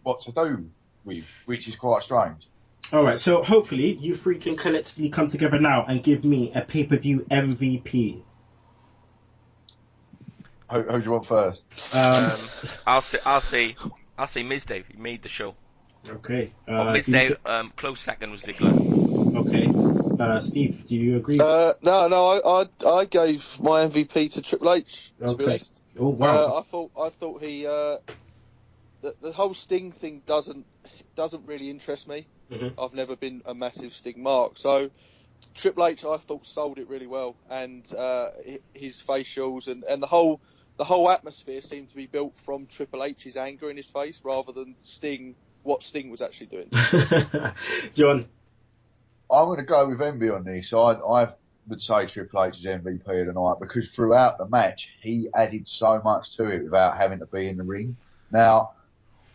Speaker 6: what to do with, which is quite strange.
Speaker 1: All right, so hopefully you three can collectively come together now and give me a pay-per-view MVP.
Speaker 6: Who do you want first?
Speaker 2: I'll say Mizdow. He made the show.
Speaker 1: Okay.
Speaker 2: Mizdow, close second was Ziggler.
Speaker 1: Okay. Steve, do you agree?
Speaker 5: No, I gave my MVP to Triple H. To be honest.
Speaker 1: Oh wow.
Speaker 5: I thought he the whole Sting thing doesn't really interest me.
Speaker 1: Mm-hmm.
Speaker 5: I've never been a massive Sting mark, so Triple H I thought sold it really well, and his facials and the whole atmosphere seemed to be built from Triple H's anger in his face rather than what Sting was actually doing.
Speaker 1: John?
Speaker 6: I'm going to go with Envy on this. I would say Triple H is MVP of the night because throughout the match, he added so much to it without having to be in the ring. Now,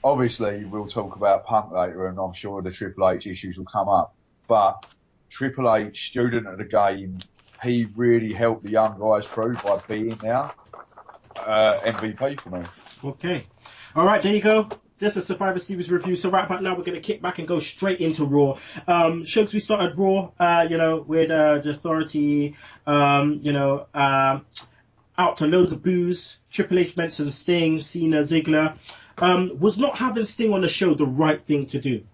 Speaker 6: obviously, we'll talk about Punk later, and I'm sure the Triple H issues will come up. But Triple H, student of the game, he really helped the young guys through by being there. MVP for me.
Speaker 1: Okay. All right, there you go. This is Survivor Series review. So right about now, we're going to kick back and go straight into Raw. Shugs, we started Raw, with the Authority, out to loads of boos. Triple H mentions Sting, Cena, Ziggler. Was not having Sting on the show the right thing to do?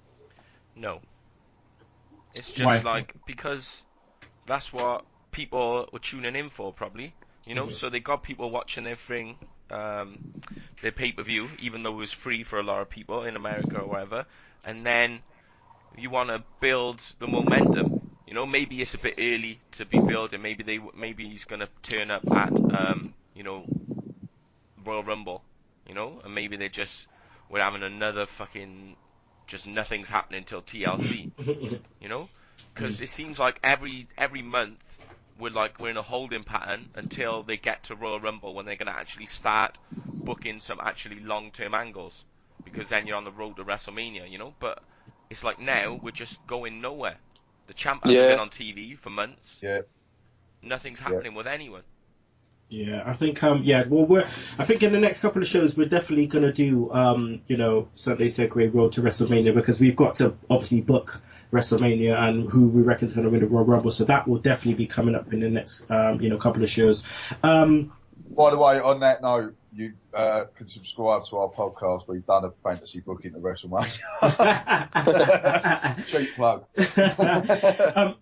Speaker 2: No. It's just
Speaker 1: Why?
Speaker 2: like, because that's what people were tuning in for, probably. You know, so they got people watching their thing, their pay-per-view, even though it was free for a lot of people in America or whatever. And then you want to build the momentum. You know, maybe it's a bit early to be building. Maybe he's gonna turn up at you know, Royal Rumble. You know, and maybe we're having another fucking, just nothing's happening till TLC. You know, because it seems like every month we're in a holding pattern until they get to Royal Rumble, when they're gonna actually start booking some actually long-term angles, because then you're on the road to WrestleMania. You know, but it's like now we're just going nowhere. The champ hasn't been on TV for months.
Speaker 6: Yeah.
Speaker 2: Nothing's happening with anyone.
Speaker 1: Yeah, I think I think in the next couple of shows we're definitely gonna do you know, Sunday Segue Road to WrestleMania, because we've got to obviously book WrestleMania and who we reckon is gonna win the Royal Rumble. So that will definitely be coming up in the next you know, couple of shows.
Speaker 6: By the way, on that note, you can subscribe to our podcast. We've done a fantasy booking to WrestleMania. Cheap plug.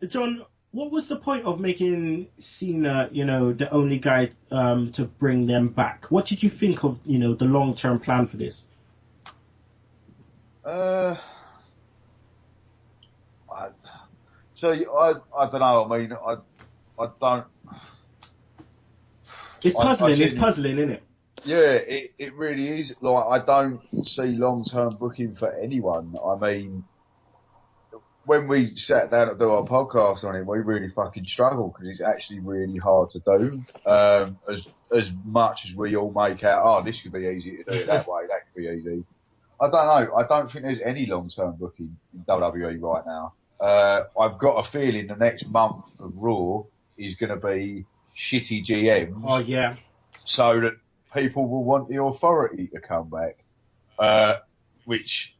Speaker 1: John, what was the point of making Cena, you know, the only guy to bring them back? What did you think of, you know, the long-term plan for this?
Speaker 6: I don't know. I mean, I don't.
Speaker 1: It's puzzling. It's
Speaker 6: genuinely-
Speaker 1: puzzling, isn't it?
Speaker 6: Yeah, it really is. Like, I don't see long-term booking for anyone. I mean, when we sat down to do our podcast on it, we really fucking struggled, because it's actually really hard to do. As much as we all make out, oh, this could be easy to do it that way, that could be easy. I don't know. I don't think there's any long-term booking in WWE right now. I've got a feeling the next month of Raw is going to be shitty GMs.
Speaker 1: Oh yeah.
Speaker 6: So that people will want the Authority to come back. Which,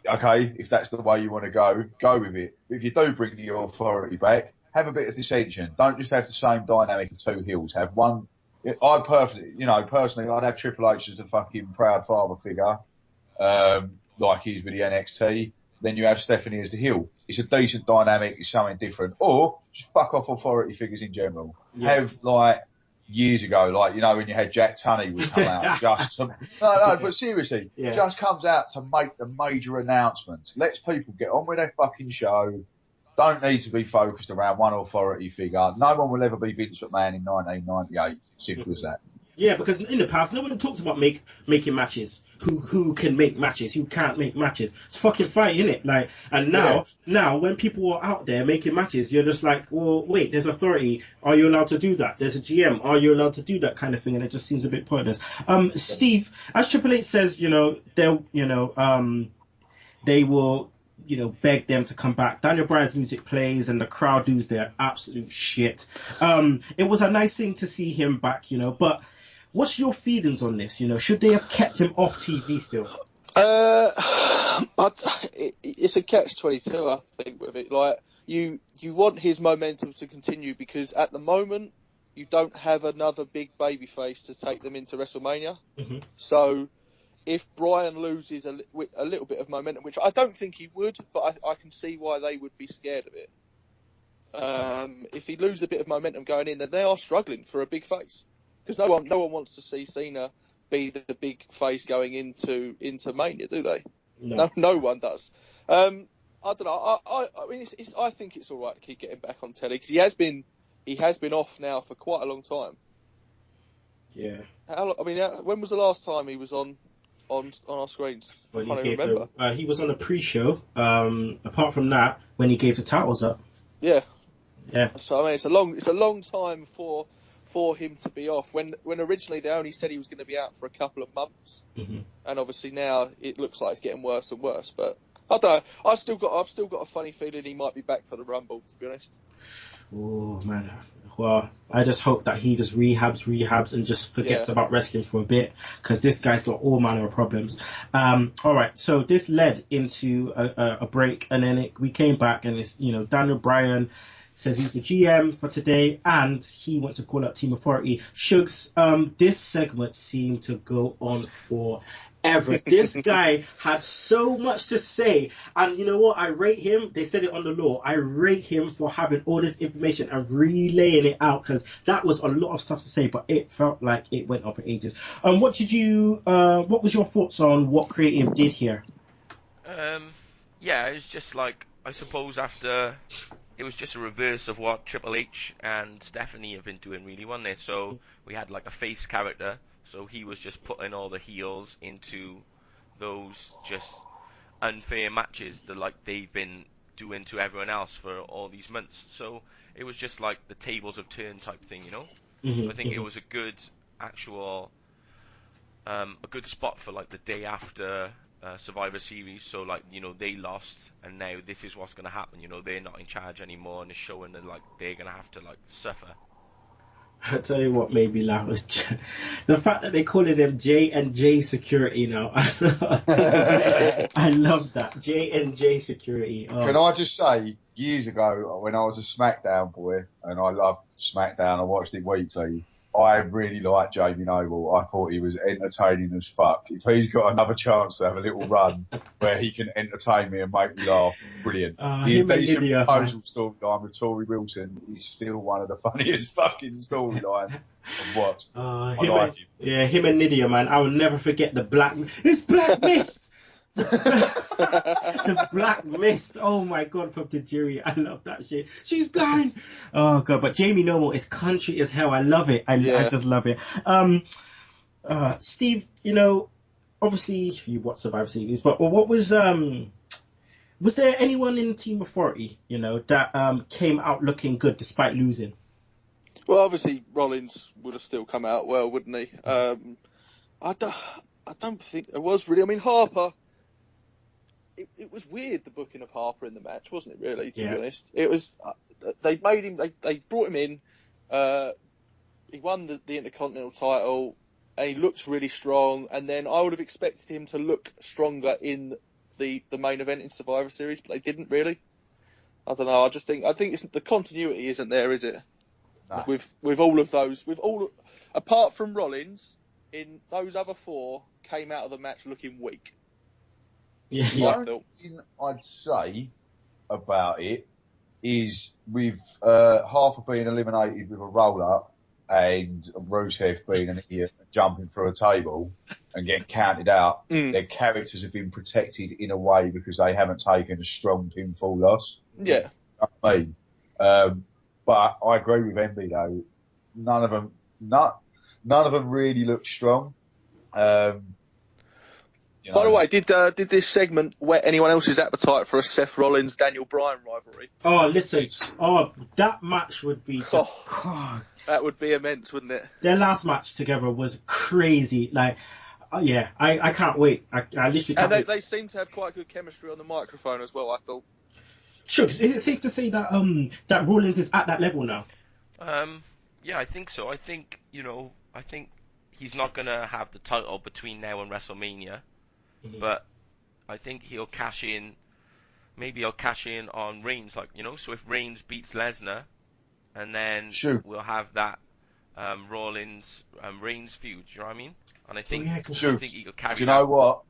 Speaker 6: okay, if that's the way you want to go with it. If you do bring the Authority back, have a bit of dissension. Don't just have the same dynamic of two heels. Have one. Personally, I'd have Triple H as the fucking proud father figure, like he's with the NXT. Then you have Stephanie as the heel. It's a decent dynamic. It's something different. Or just fuck off Authority figures in general.
Speaker 1: Yeah.
Speaker 6: Have, like, years ago, like, you know, when you had Jack Tunney would come out just to, no, but seriously, just comes out to make the major announcements. Lets people get on with their fucking show. Don't need to be focused around one Authority figure. No one will ever be Vince McMahon in 1998. Simple as that.
Speaker 1: Yeah, because in the past, no one talked about making matches. Who can make matches? Who can't make matches? It's fucking fight, innit? Like, and now when people are out there making matches, you're just like, well, wait, there's Authority. Are you allowed to do that? There's a GM. Are you allowed to do that kind of thing? And it just seems a bit pointless. Steve, as Triple H says, you know, they will, you know, beg them to come back. Daniel Bryan's music plays and the crowd does their absolute shit. It was a nice thing to see him back, you know, but what's your feelings on this? You know, should they have kept him off TV still?
Speaker 5: It's a catch-22, I think, with it. Like, you want his momentum to continue, because at the moment you don't have another big babyface to take them into WrestleMania.
Speaker 1: Mm-hmm.
Speaker 5: So if Bryan loses a little bit of momentum, which I don't think he would, but I can see why they would be scared of it. If he loses a bit of momentum going in, then they are struggling for a big face. Because no one wants to see Cena be the big face going into Mania, do they? No one does. I don't know. I mean, I think it's all right to keep getting back on telly, because he has been off now for quite a long time.
Speaker 1: Yeah.
Speaker 5: When was the last time he was on our screens? I can't even remember.
Speaker 1: He was on a pre-show. Apart from that, when he gave the titles up.
Speaker 5: Yeah.
Speaker 1: Yeah.
Speaker 5: So I mean, it's a long time for him to be off. When originally they only said he was going to be out for a couple of months, and obviously now it looks like it's getting worse and worse. But I don't know. I've still got a funny feeling he might be back for the Rumble, to be honest.
Speaker 1: Oh man. Well, I just hope that he just rehabs and just forgets about wrestling for a bit, because this guy's got all manner of problems. All right, so this led into a break, and then we came back, and it's, you know, Daniel Bryan says he's the GM for today, and he wants to call out Team Authority. Shugs, this segment seemed to go on for ever. This guy had so much to say, and you know what? I rate him. They said it on the law. I rate him for having all this information and relaying it out, because that was a lot of stuff to say, but it felt like it went on for ages. What did you? What was your thoughts on what Creative did here?
Speaker 2: Yeah, it was just like, I suppose after, it was just a reverse of what Triple H and Stephanie have been doing, really, wasn't it? So we had like a face character, so he was just putting all the heels into those just unfair matches that like they've been doing to everyone else for all these months. So it was just like the tables have turned type thing, you know? So I think it was a good actual, a good spot for like the day after Survivor Series. So like, you know, they lost, and now this is what's gonna happen. You know, they're not in charge anymore, and it's showing that like they're gonna have to like suffer.
Speaker 1: I tell you what made me laugh was the fact that they call them J and J Security now. I love that, J and J Security. Oh.
Speaker 6: Can I just say, years ago when I was a Smackdown boy, and I loved Smackdown, I watched it weekly. I really liked Jamie Noble. I thought he was entertaining as fuck. If he's got another chance to have a little run where he can entertain me and make me laugh, brilliant. The Indecent Proposal storyline with Tori Wilson is still one of the funniest fucking storylines I've watched. I like him.
Speaker 1: Yeah, him and Nydia, man. I will never forget the Black... It's Black Mist! The Black Mist. Oh my god, from Tajiri. I love that shit. She's blind. Oh god, but Jamie Noble is country as hell. I love it. I just love it. Steve, you know, obviously you watch Survivor Series, but what was there anyone in Team Authority, you know, that came out looking good despite losing?
Speaker 5: Well, obviously Rollins would have still come out well, wouldn't he? I don't think there was really. I mean, Harper. It was weird, the booking of Harper in the match, wasn't it? Really, to be honest, it was. They made him. They brought him in. He won the Intercontinental title, and he looks really strong. And then I would have expected him to look stronger in the main event in Survivor Series, but they didn't really. I don't know. I think it's, the continuity isn't there, is it? No. With all of those, apart from Rollins, in those other four came out of the match looking weak.
Speaker 6: Yeah. The only thing I'd say about it is with Harper being eliminated with a roll-up and Rusev being an idiot jumping through a table and getting counted out, their characters have been protected in a way because they haven't taken a strong pinfall loss.
Speaker 5: Yeah.
Speaker 6: You know what I mean? But I agree with Envy though. None of them really look strong. You know,
Speaker 5: by the way, did this segment whet anyone else's appetite for a Seth Rollins Daniel Bryan rivalry?
Speaker 1: Oh, listen. Oh, that match would be just. God.
Speaker 5: That would be immense, wouldn't it?
Speaker 1: Their last match together was crazy. Like, yeah, I can't wait. I literally can't.
Speaker 5: And they seem to have quite good chemistry on the microphone as well, I thought.
Speaker 1: Sure. Is it safe to say that that Rollins is at that level now?
Speaker 2: Yeah, I think so. I think he's not gonna have the title between now and WrestleMania. But I think he'll cash in. Maybe he'll cash in on Reigns, like, you know. So if Reigns beats Lesnar, and then we'll have that Rollins Reigns feud. Do you know what I mean? And I think, I think he'll carry.
Speaker 6: Do you know what?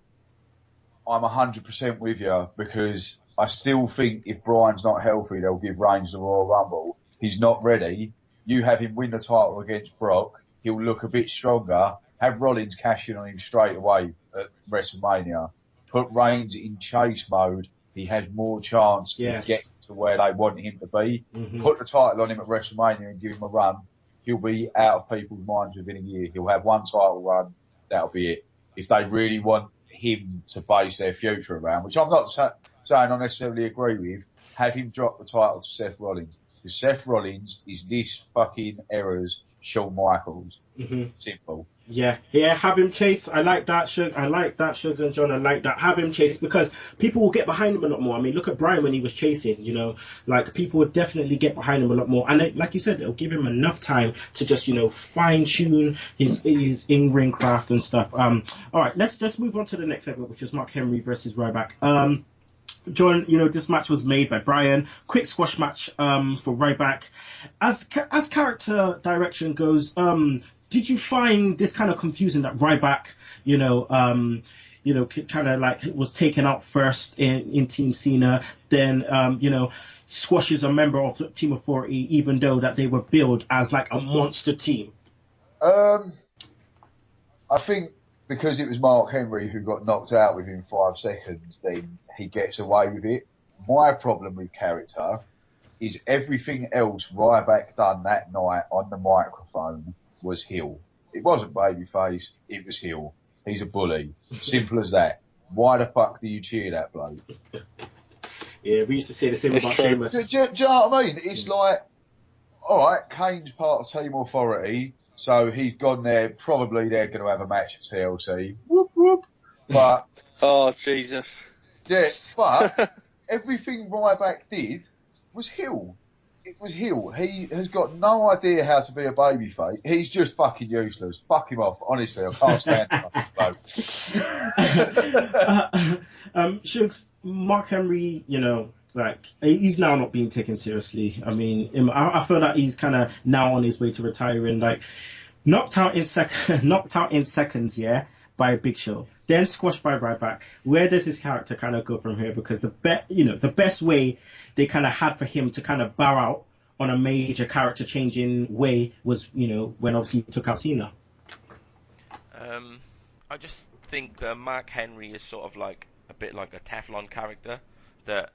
Speaker 6: I'm 100% with you, because I still think if Bryan's not healthy, they'll give Reigns the Royal Rumble. He's not ready. You have him win the title against Brock. He'll look a bit stronger. Have Rollins cash in on him straight away at WrestleMania. Put Reigns in chase mode. He has more chance to get to where they want him to be. Put the title on him at WrestleMania and give him a run. He'll be out of people's minds within a year. He'll have one title run. That'll be it. If they really want him to base their future around, which I'm not saying I necessarily agree with, have him drop the title to Seth Rollins. Because Seth Rollins is this fucking era's Shawn Michaels. Simple.
Speaker 1: Yeah, have him chase. I like that, Sugar and John. I like that. Have him chase, because people will get behind him a lot more. I mean, look at Bryan when he was chasing, you know, like people would definitely get behind him a lot more. And like you said, it'll give him enough time to just, you know, fine tune his in-ring craft and stuff. All right, let's move on to the next segment, which is Mark Henry versus Ryback. John, you know, this match was made by Bryan. Quick squash match for Ryback. As character direction goes, did you find this kind of confusing that Ryback, kind of like was taken out first in Team Cena, then squashes a member of the Team Authority, even though that they were billed as like a monster team?
Speaker 6: I think because it was Mark Henry who got knocked out within 5 seconds, then he gets away with it. My problem with character is everything else Ryback done that night on the microphone was heel. It wasn't babyface, it was heel. He's a bully. Simple as that. Why the fuck do you cheer that bloke?
Speaker 1: Yeah, we used to say the same about Sheamus.
Speaker 6: Do you know what I mean? It's like, alright, Kane's part of Team Authority, so he's gone there, probably they're going to have a match at TLC. Whoop, whoop. But...
Speaker 5: Oh, Jesus.
Speaker 6: Yeah, but everything Ryback did was heel. It was heel. He has got no idea how to be a babyface. He's just fucking useless. Fuck him off. Honestly, I can't stand him.
Speaker 1: Shugs, Mark Henry, he's now not being taken seriously. I mean, I feel that he's kind of now on his way to retiring. Like, knocked out in seconds, yeah, by a Big Show, then squashed by Ryback. Where does his character kind of go from here? Because the best way they kind of had for him to kind of bow out on a major character changing way was, when obviously he took out Cena.
Speaker 2: I just think that Mark Henry is sort of like a bit like a Teflon character that,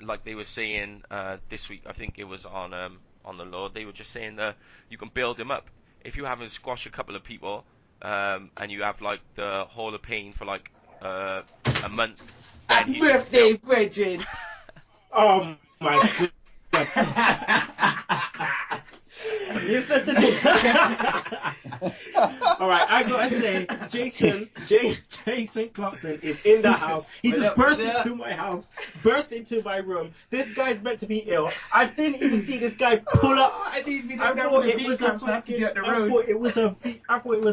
Speaker 2: like they were saying this week, I think it was on the Lord, they were just saying that you can build him up. If you have him squash a couple of people, and you have like the Hall of Pain for like a month.
Speaker 4: Happy birthday, Bridget!
Speaker 1: Oh my god! You're such a. All right, I gotta say, Jason Clarkson is in the house. He just burst into my house, burst into my room. This guy's meant to be ill. I didn't even see this guy pull up. I thought it was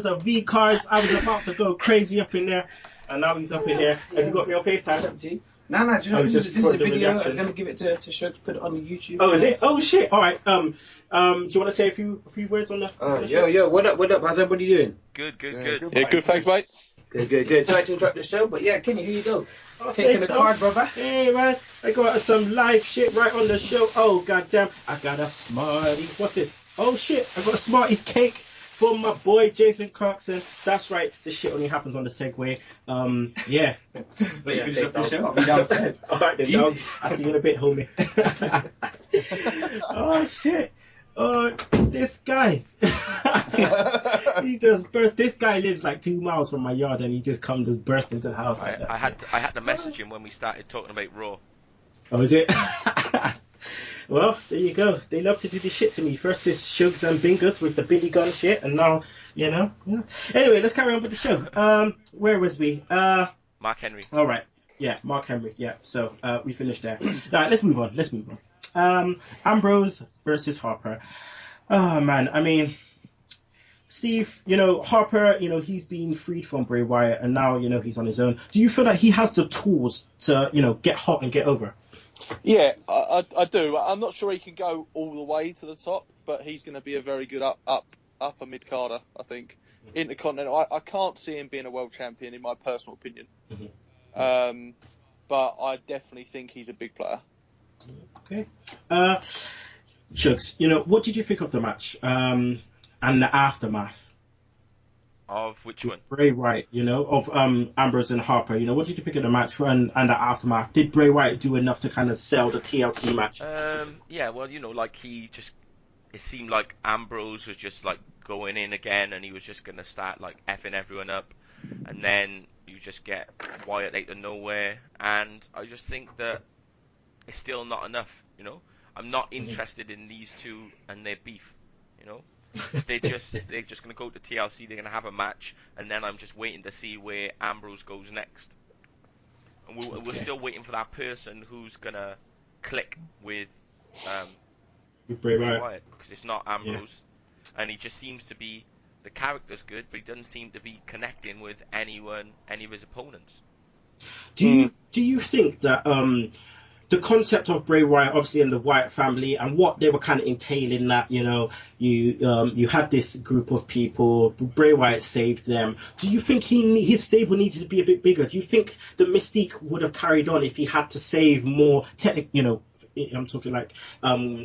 Speaker 1: a V cars. I was about to go crazy up in there, and now he's up in here. Have you got me on FaceTime?
Speaker 4: No, do you know this is a video. I was going to give it to Shugs, put it on the YouTube.
Speaker 1: Oh, is it? Oh shit! All right. Do you want to say a few words on that?
Speaker 4: Yo, what up? How's everybody doing?
Speaker 2: Good.
Speaker 5: Yeah, good, thanks, mate.
Speaker 4: Good. Sorry to interrupt the show, but yeah, Kenny, here you go. Taking the card, brother.
Speaker 1: Hey, man, I got some live shit right on the show. Oh, goddamn, I got a Smarties. What's this? Oh shit, I got a Smarties cake for my boy Jason Clarkson. That's right, this shit only happens on the Segue. Yeah. But yeah, safe the show. I'll be downstairs. Alright then, dog. I'll see you in a bit, homie. Oh shit. This guy. He just burst. This guy lives like 2 miles from my yard, and he just burst into the house. Like
Speaker 2: I had to message him when we started talking about Raw.
Speaker 1: Oh, is it? Well, there you go. They love to do this shit to me. First is Shugs and Bingus with the Billy Gunn shit, and now, Yeah. Anyway, let's carry on with the show. Where was we?
Speaker 2: Mark Henry.
Speaker 1: All right. Yeah, Mark Henry. Yeah. So we finished there. All right, let's move on. Ambrose versus Harper. Oh man, I mean, Steve, Harper, he's been freed from Bray Wyatt, and now, he's on his own. Do you feel that he has the tools to, get hot and get over?
Speaker 5: Yeah, I do. I'm not sure he can go all the way to the top, but he's going to be a very good upper mid-carder, I think. Intercontinental, I can't see him being a world champion, in my personal opinion. Mm-hmm. But I definitely think he's a big player.
Speaker 1: Okay. Shugs, what did you think of the match and the aftermath?
Speaker 2: Of which one?
Speaker 1: Bray Wyatt, of Ambrose and Harper. What did you think of the match and the aftermath? Did Bray Wyatt do enough to kind of sell the TLC match?
Speaker 2: Yeah, well, it seemed like Ambrose was just like going in again, and he was just gonna start like effing everyone up, and then you just get Wyatt out of nowhere, and I just think that it's still not enough. I'm not interested in these two and their beef. They're just going to go to TLC, they're going to have a match, and then I'm just waiting to see where Ambrose goes next. And we're still waiting for that person who's going to click with
Speaker 1: Bray Wyatt.
Speaker 2: Because it's not Ambrose. Yeah. And he just seems to be, the character's good, but he doesn't seem to be connecting with any of his opponents.
Speaker 1: Do you think that the concept of Bray Wyatt, obviously, and the Wyatt family, and what they were kind of entailing, that, you know, you had this group of people, Bray Wyatt saved them. Do you think his stable needed to be a bit bigger? Do you think the Mystique would have carried on if he had to save more you know, I'm talking like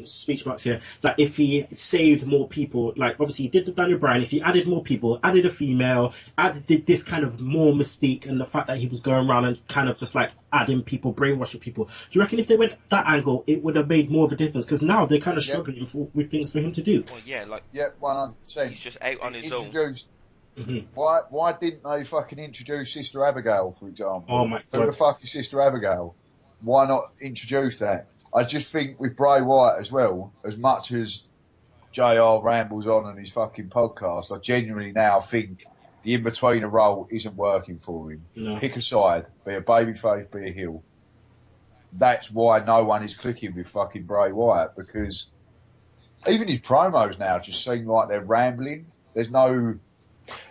Speaker 1: speech marks here, that if he saved more people, like obviously he did the Daniel Bryan, if he added more people, added a female, did this kind of more Mystique, and the fact that he was going around and kind of just like adding people, brainwashing people, do you reckon if they went that angle, it would have made more of a difference? Because now they're kind of struggling with things for him to do.
Speaker 2: Well, yeah, like
Speaker 6: 100%.
Speaker 2: he's just out on his own.
Speaker 1: Mm-hmm.
Speaker 6: Why didn't they fucking introduce Sister Abigail, for example?
Speaker 1: Oh my God.
Speaker 6: Who the fuck is Sister Abigail? Why not introduce that? I just think with Bray Wyatt as well, as much as JR rambles on his fucking podcast, I genuinely now think the in-betweener role isn't working for him.
Speaker 1: No.
Speaker 6: Pick a side, be a babyface, be a heel. That's why no one is clicking with fucking Bray Wyatt, because even his promos now just seem like they're rambling. There's no...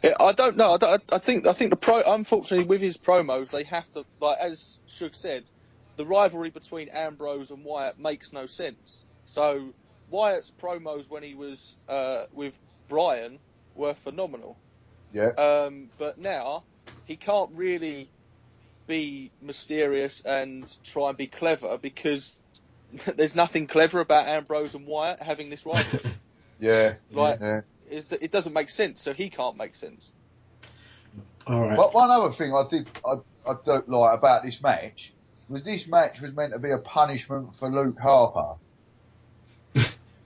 Speaker 5: I don't know. I think unfortunately with his promos, they have to, like as Shug said, the rivalry between Ambrose and Wyatt makes no sense. So Wyatt's promos when he was with Bryan were phenomenal.
Speaker 6: Yeah.
Speaker 5: But now he can't really be mysterious and try and be clever, because there's nothing clever about Ambrose and Wyatt having this rivalry.
Speaker 6: Yeah.
Speaker 5: Like,
Speaker 6: yeah.
Speaker 5: it doesn't make sense, so he can't make sense.
Speaker 1: All right.
Speaker 6: But one other thing I don't like about this match was this match was meant to be a punishment for Luke Harper.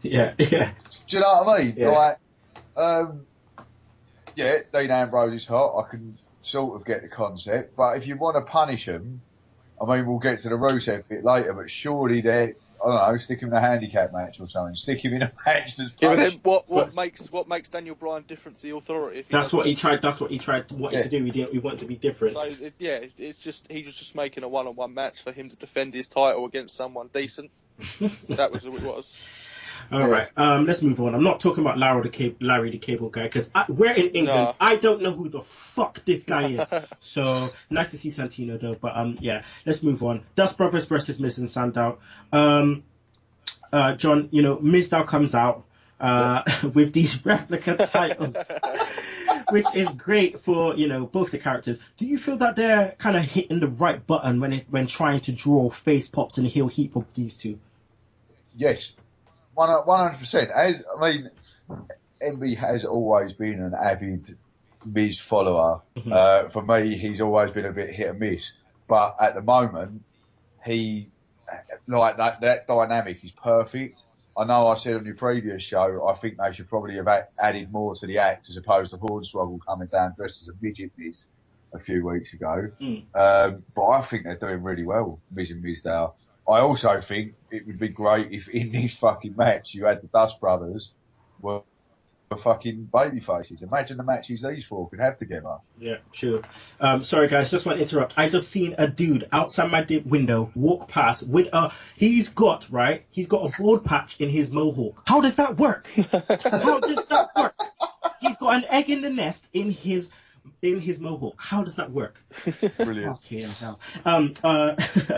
Speaker 1: Yeah.
Speaker 6: Do you know what I mean?
Speaker 1: Yeah.
Speaker 6: Like, Dean Ambrose is hot. I can sort of get the concept, but if you want to punish him, I mean, we'll get to the Rusev bit later, but surely I don't know, stick him in a handicap match or something. Stick him in a match that's
Speaker 5: Yeah, but
Speaker 6: punished.
Speaker 5: then what makes Daniel Bryan different to the Authority? If
Speaker 1: That's what he tried to do. He wanted to be different.
Speaker 5: So it's just he was just making a one-on-one match for him to defend his title against someone decent. That was what it was.
Speaker 1: All right, let's move on. I'm not talking about Larry the Cable Guy, because we're in England.
Speaker 5: No.
Speaker 1: I don't know who the fuck this guy is. So nice to see Santino though. But let's move on. Dust Brothers versus Miz and Sandow. John, you know, Mizdow comes out with these replica titles, which is great for, you know, both the characters. Do you feel that they're kind of hitting the right button when trying to draw face pops and heel heat for these two?
Speaker 6: Yes. 100%. MB has always been an avid Miz follower.
Speaker 1: Mm-hmm.
Speaker 6: For me, he's always been a bit hit and miss. But at the moment, that dynamic is perfect. I know I said on your previous show, I think they should probably have added more to the act as opposed to Hornswoggle coming down dressed as a midget Miz a few weeks ago. But I think they're doing really well, Miz and Mizdow. I also think it would be great if in this fucking match you had the Dust Brothers were fucking baby faces. Imagine the matches these four could have together.
Speaker 1: Yeah, sure. Sorry guys, just want to interrupt. I just seen a dude outside my window walk past with he's got a bald patch in his mohawk. How does that work? How does that work? He's got an egg in the nest in his mohawk. How does that work?
Speaker 6: Brilliant.
Speaker 1: Fucking hell.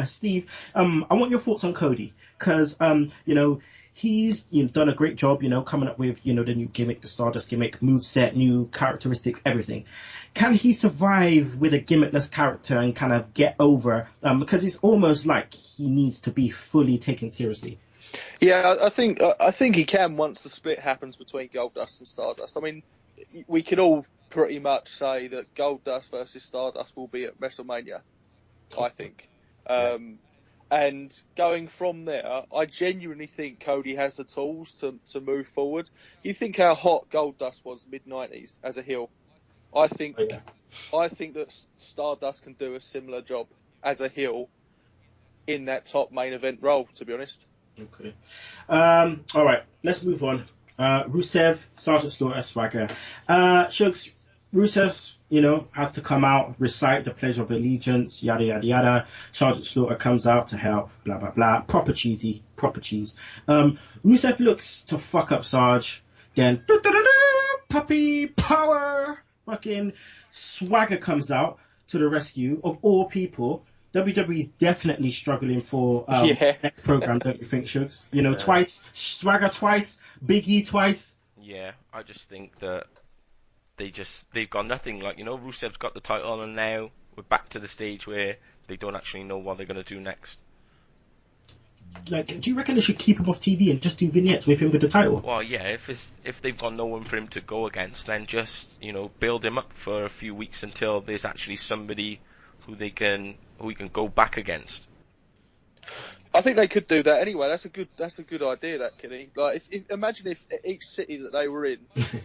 Speaker 1: Steve, I want your thoughts on Cody, because you know, he's done a great job, you know, coming up with, you know, the new gimmick, the Stardust gimmick, moveset, new characteristics, everything. Can he survive with a gimmickless character and kind of get over? Because it's almost like he needs to be fully taken seriously.
Speaker 5: Yeah, I think he can once the split happens between Goldust and Stardust. I mean, we can all pretty much say that Goldust versus Stardust will be at WrestleMania, I think. And going from there, I genuinely think Cody has the tools to move forward. You think how hot Goldust was mid-90s as a heel. I think that Stardust can do a similar job as a heel in that top main event role, to be honest.
Speaker 1: Okay. All right, let's move on. Rusev, Sergeant Slaughter, Swagger. Shugs, Rusev, you know, has to come out, recite the Pledge of Allegiance, yada, yada, yada. Sergeant Slaughter comes out to help, blah, blah, blah. Proper cheese. Rusev looks to fuck up Sarge. Then, puppy power. Fucking Swagger comes out to the rescue of all people. WWE's definitely struggling for next program, don't you think, Shugs? You know, twice, Swagger twice, Big E twice.
Speaker 2: Yeah, I just think that they've got nothing. Like, you know, Rusev's got the title, and now we're back to the stage where they don't actually know what they're going to do next.
Speaker 1: Like, do you reckon they should keep him off TV and just do vignettes with him with the title?
Speaker 2: Well, yeah, if they've got no one for him to go against, then just, you know, build him up for a few weeks until there's actually somebody who he can go back against.
Speaker 5: I think they could do that anyway. That's a good idea, that, Kenny. Like, imagine if each city that they were in,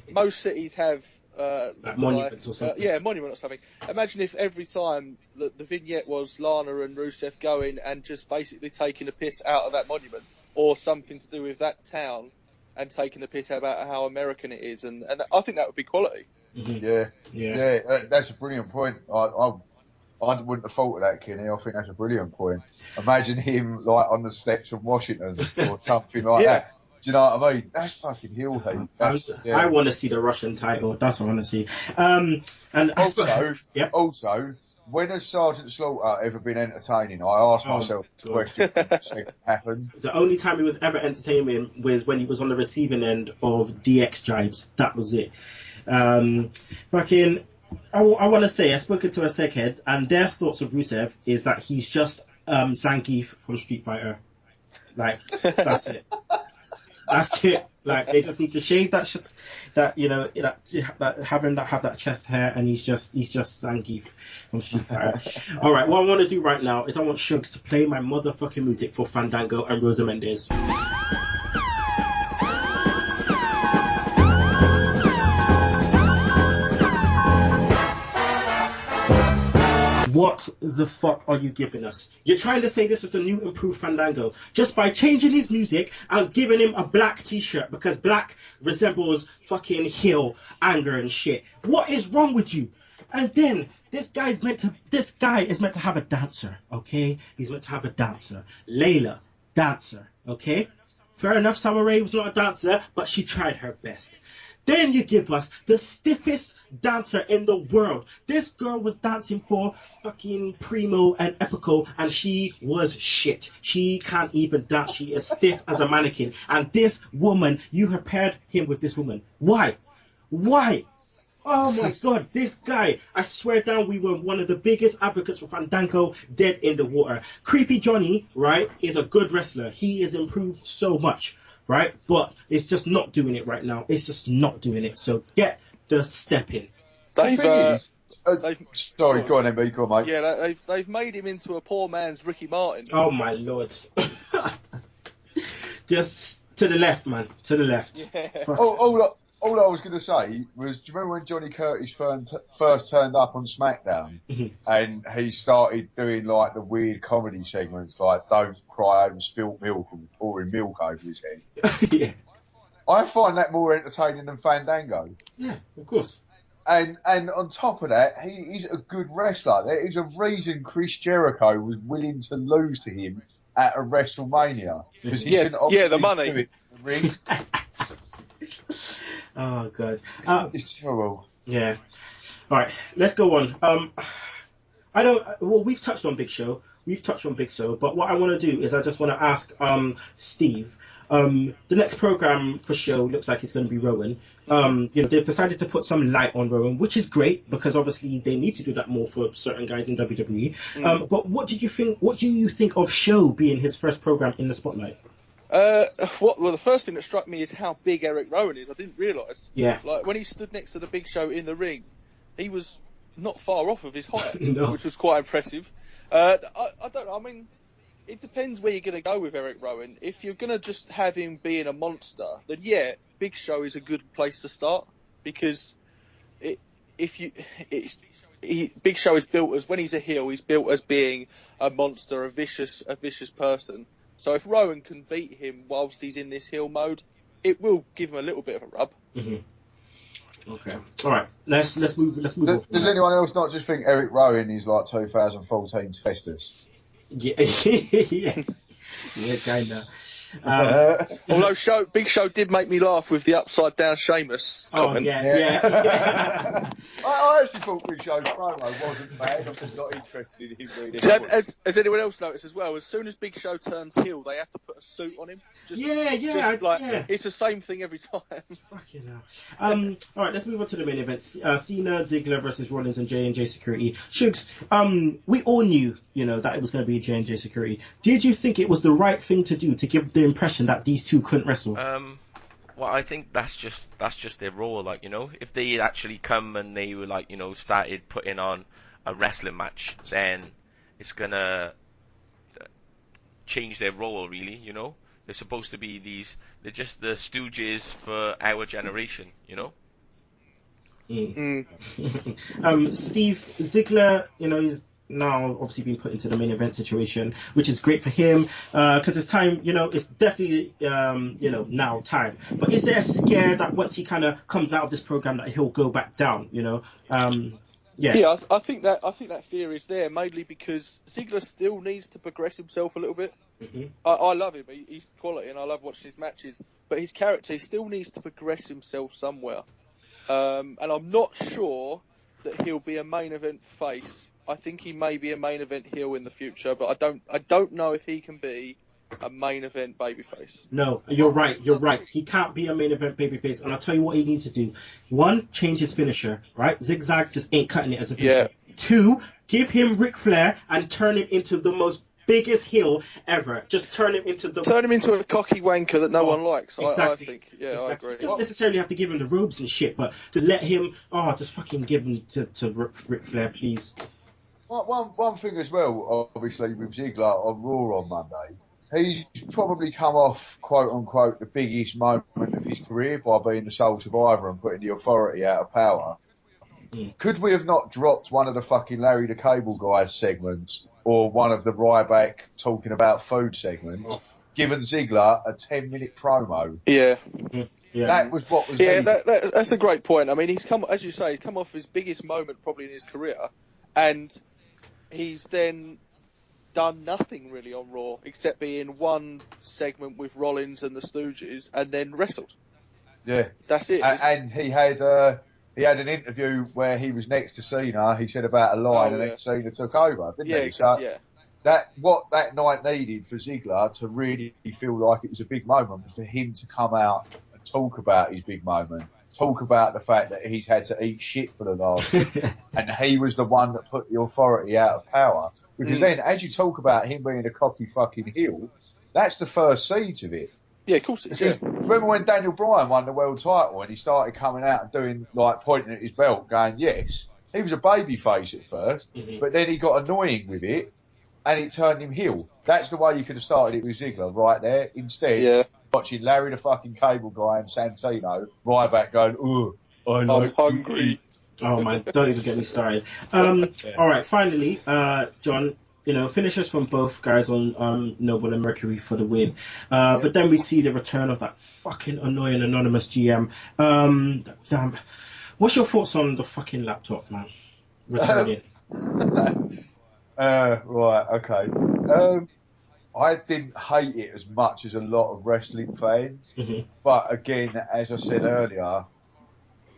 Speaker 5: most cities have
Speaker 1: like monuments or something.
Speaker 5: Yeah, monument or something. Imagine if every time the vignette was Lana and Rusev going and just basically taking a piss out of that monument, or something to do with that town, and taking a piss about how American it is, and I think that would be quality.
Speaker 1: Mm-hmm.
Speaker 6: Yeah, that's a brilliant point. I wouldn't have thought of that, Kenny. I think that's a brilliant point. Imagine him like on the steps of Washington or something like that. Do you know what I mean? That's fucking heel heat.
Speaker 1: I want to see the Russian title. That's what I want to see. And
Speaker 6: also, when has Sergeant Slaughter ever been entertaining? I asked myself the question. What happened?
Speaker 1: The only time he was ever entertaining was when he was on the receiving end of DX jibes. That was it. I want to say, I've spoken to a seghead, and their thoughts of Rusev is that he's just Zangief from Street Fighter. Like, that's it. That's it. Like, they just need to shave that shit, that, you know, that have that chest hair, and he's just Zangief from Street Fighter. All right, what I want to do right now is I want Shugs to play my motherfucking music for Fandango and Rosa Mendes. What the fuck are you giving us? You're trying to say this is a new improved Fandango just by changing his music and giving him a black t-shirt because black resembles fucking heel, anger and shit. What is wrong with you? And then this guy is meant to have a dancer, okay? He's meant to have a dancer. Layla, dancer, okay? Fair enough, Summer Rae was not a dancer, but she tried her best. Then you give us the stiffest dancer in the world. This girl was dancing for fucking Primo and Epico, and she was shit. She can't even dance. She is stiff as a mannequin. And this woman, you have paired him with this woman. Why? Why? Oh my God, this guy, I swear down, we were one of the biggest advocates for Fandango, dead in the water. Creepy Johnny, right, is a good wrestler. He is improved so much. Right, but it's just not doing it right now. It's just not doing it. So get the step in.
Speaker 5: Sorry,
Speaker 6: go on, MB, go on, mate.
Speaker 5: Yeah, they've made him into a poor man's Ricky Martin.
Speaker 1: Oh my Lord! Just to the left, man. To the left.
Speaker 5: Yeah.
Speaker 6: All I was going to say was, do you remember when Johnny Curtis first turned up on Smackdown and he started doing like the weird comedy segments like "Don't cry over spilt milk" and pouring milk over his head?
Speaker 1: Yeah.
Speaker 6: I find that more entertaining than Fandango.
Speaker 1: Yeah, of course.
Speaker 6: And on top of that, he's a good wrestler. There is a reason Chris Jericho was willing to lose to him at a WrestleMania because he can obviously
Speaker 5: the money.
Speaker 6: do it in the ring.
Speaker 1: Oh God,
Speaker 6: it's terrible.
Speaker 1: Yeah. All right, let's go on. We've touched on Big Show. But what I want to do is I just want to ask Steve. The next program for show looks like it's going to be Rowan. They've decided to put some light on Rowan, which is great because obviously they need to do that more for certain guys in WWE. But what do you think of Show being his first program in the spotlight?
Speaker 5: The first thing that struck me is how big Erick Rowan is. I didn't realise.
Speaker 1: Yeah.
Speaker 5: Like, when he stood next to the Big Show in the ring, he was not far off of his height,
Speaker 1: No.
Speaker 5: which was quite impressive. I don't know. I mean, it depends where you're going to go with Erick Rowan. If you're going to just have him being a monster, then yeah, Big Show is a good place to start because Big Show is built as, when he's a heel, he's built as being a monster, a vicious person. So if Rowan can beat him whilst he's in this heel mode, it will give him a little bit of a rub.
Speaker 1: Mm-hmm. Okay. All right. Let's move. Let's move.
Speaker 6: Does anyone else not just think Erick Rowan is like 2014's Festus?
Speaker 1: Yeah. Yeah, kinda.
Speaker 5: Although Big Show did make me laugh with the upside down Sheamus comment.
Speaker 1: Yeah.
Speaker 6: I actually thought Big Show's promo wasn't bad. I'm just not interested in him being
Speaker 5: Has anyone else noticed as well? As soon as Big Show turns heel, they have to put a suit on him. It's the same thing every time.
Speaker 1: Fucking hell. All right, let's move on to the main event. Cena, Ziggler versus Rollins and J&J Security. Shugs, we all knew, that it was going to be J&J Security. Did you think it was the right thing to do to give the impression that these two couldn't wrestle?
Speaker 2: Well, I think that's just their role. Like, if they had actually come and they were like, started putting on a wrestling match, then it's gonna change their role, really. They're supposed to be they're just the stooges for our generation.
Speaker 1: Steve, Ziggler, he's now obviously been put into the main event situation, which is great for him, because it's time, it's definitely, now time. But is there a scare that once he kind of comes out of this program that he'll go back down,
Speaker 5: Yeah, I think that fear is there, mainly because Ziggler still needs to progress himself a little bit.
Speaker 1: Mm-hmm.
Speaker 5: I love him, he's quality, and I love watching his matches, but his character, he still needs to progress himself somewhere. And I'm not sure that he'll be a main event face. I think he may be a main event heel in the future, but I don't know if he can be a main event babyface.
Speaker 1: No, you're right. He can't be a main event babyface, and I'll tell you what he needs to do. One, change his finisher, right? Zigzag just ain't cutting it as a finisher.
Speaker 5: Yeah.
Speaker 1: Two, give him Ric Flair and turn him into the most biggest heel ever. Just turn him into
Speaker 5: a cocky wanker that no one likes.
Speaker 1: Exactly.
Speaker 5: I think. Yeah,
Speaker 1: exactly.
Speaker 5: I agree.
Speaker 1: You don't necessarily have to give him the robes and shit, but to let him, just fucking give him to Ric Flair, please.
Speaker 6: One thing as well, obviously, with Ziggler on Raw on Monday, he's probably come off, quote unquote, the biggest moment of his career by being the sole survivor and putting the Authority out of power. Could we have not dropped one of the fucking Larry the Cable Guy's segments or one of the Ryback talking about food segments, given Ziggler a 10-minute promo?
Speaker 5: Yeah.
Speaker 6: That was what was
Speaker 5: needed. That's a great point. I mean, he's come, as you say, he's come off his biggest moment probably in his career, and he's then done nothing really on Raw except be in one segment with Rollins and the Stooges and then wrestled.
Speaker 6: Yeah.
Speaker 5: That's it.
Speaker 6: And he had an interview where he was next to Cena. He said about a line, and then Cena took over, didn't he?
Speaker 5: Exactly.
Speaker 6: So that night needed for Ziggler to really feel like it was a big moment was for him to come out and talk about his big moment, talk about the fact that he's had to eat shit for the last, and he was the one that put the Authority out of power. Because then, as you talk about him being a cocky fucking heel, that's the first seeds of it.
Speaker 5: Yeah, of course it is.
Speaker 6: Remember when Daniel Bryan won the world title and he started coming out and doing, like, pointing at his belt, going, yes. He was a babyface at first, but then he got annoying with it and it turned him heel. That's the way you could have started it with Ziggler, right there. Instead, watching Larry the fucking Cable Guy and Santino, Ryback going, I'm hungry.
Speaker 1: Oh man, don't even get me started. All right, finally, John, finishers from both guys on Noble and Mercury for the win. But then we see the return of that fucking annoying anonymous GM. Damn. What's your thoughts on the fucking laptop, man? Returning.
Speaker 6: Right, okay. I didn't hate it as much as a lot of wrestling fans. But again, as I said earlier,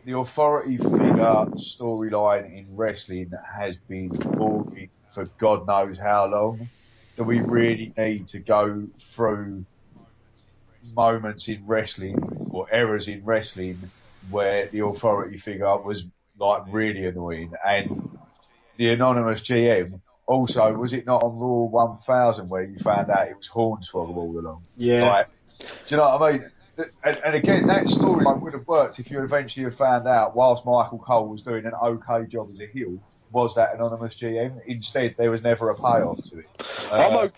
Speaker 6: the Authority figure storyline in wrestling has been boring for God knows how long. Do we really need to go through moments in wrestling or errors in wrestling where the Authority figure was like really annoying? And the anonymous GM also, was it not on Raw 1000 where you found out it was Hornswoggle all along?
Speaker 1: Yeah.
Speaker 6: Do you know what I mean? And again, that storyline would have worked if you eventually had found out, whilst Michael Cole was doing an okay job as a heel, was that anonymous GM. Instead, there was never a payoff to it.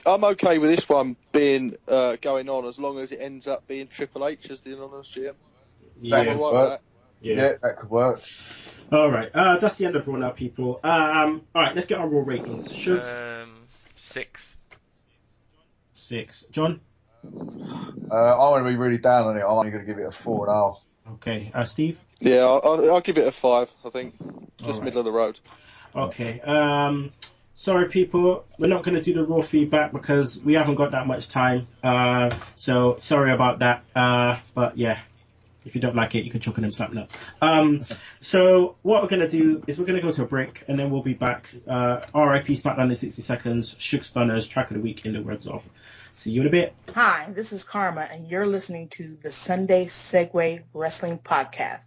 Speaker 5: I'm okay with this one being going on as long as it ends up being Triple H as the anonymous GM.
Speaker 6: That could work. Yeah, that could work.
Speaker 1: All right, that's the end of Raw now, people. All right, let's get our Raw ratings. Shugs?
Speaker 2: 6.
Speaker 1: 6. John?
Speaker 6: I'm going to be really down on it. I'm only going to give it a 4.5.
Speaker 1: Okay. Steve?
Speaker 5: Yeah, I'll give it a 5, I think. Just
Speaker 1: right.
Speaker 5: middle of the road.
Speaker 1: Okay. sorry, people, we're not going to do the raw feedback because we haven't got that much time. So sorry about that. But yeah, if you don't like it, you can chuck on them slap nuts. So what we're going to do is we're going to go to a break and then we'll be back. RIP Smackdown in 60 seconds, Sugs Stunners, track of the week in the words of. See you in a bit.
Speaker 7: Hi, this is Karma, and you're listening to the Sunday Segue Wrestling Podcast.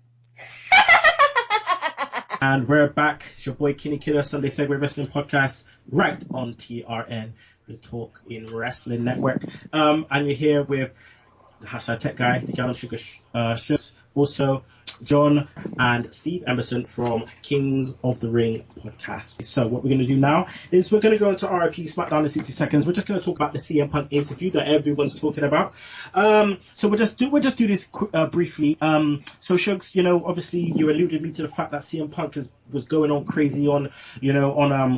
Speaker 1: And we're back. It's your boy Kinny Killa, Sunday Segue Wrestling Podcast, right on TRN, the Talk in Wrestling Network. And you're here with the hashtag Tech Guy, the Gallon Sugar Shirts, also John and Steve Emberson from Kings of the Ring podcast. So what we're going to do now is we're going to go into RIP Smackdown in 60 seconds. We're just going to talk about the CM Punk interview that everyone's talking about. So we'll just do this briefly. So Shugs, obviously you alluded me to the fact that CM Punk was going on crazy on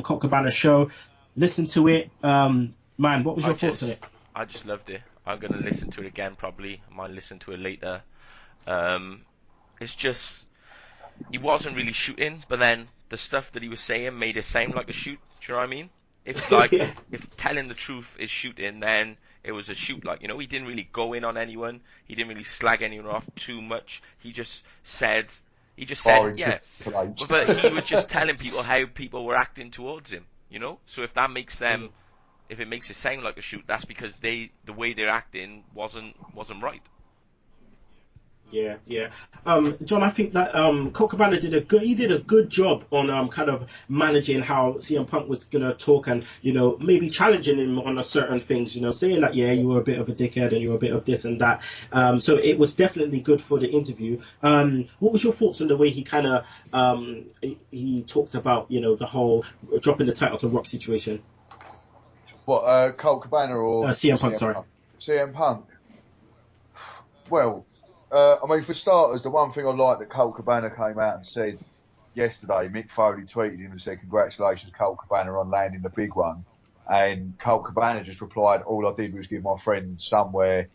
Speaker 1: Colt Cabana's show. Listen to it. Man, what was your thoughts on it?
Speaker 2: I just loved it. I'm going to listen to it again probably. I might listen to it later. It's just, he wasn't really shooting, but then the stuff that he was saying made it sound like a shoot. Do you know what I mean? If if telling the truth is shooting, then it was a shoot. He didn't really go in on anyone. He didn't really slag anyone off too much. He just said, yeah. But he was just telling people how people were acting towards him. So if that makes them, if it makes it sound like a shoot, that's because the way they're acting wasn't right.
Speaker 1: Yeah. John, I think that Colt Cabana did a good job on kind of managing how CM Punk was gonna talk and maybe challenging him on certain things. Saying that you were a bit of a dickhead and you were a bit of this and that. So it was definitely good for the interview. What was your thoughts on the way he kind of he talked about the whole dropping the title to Rock situation?
Speaker 6: What, Colt Cabana or
Speaker 1: CM Punk? Sorry,
Speaker 6: CM Punk. Well. For starters, the one thing I like that Colt Cabana came out and said yesterday, Mick Foley tweeted him and said, "Congratulations, Colt Cabana, on landing the big one." And Colt Cabana just replied, "All I did was give my friend somewhere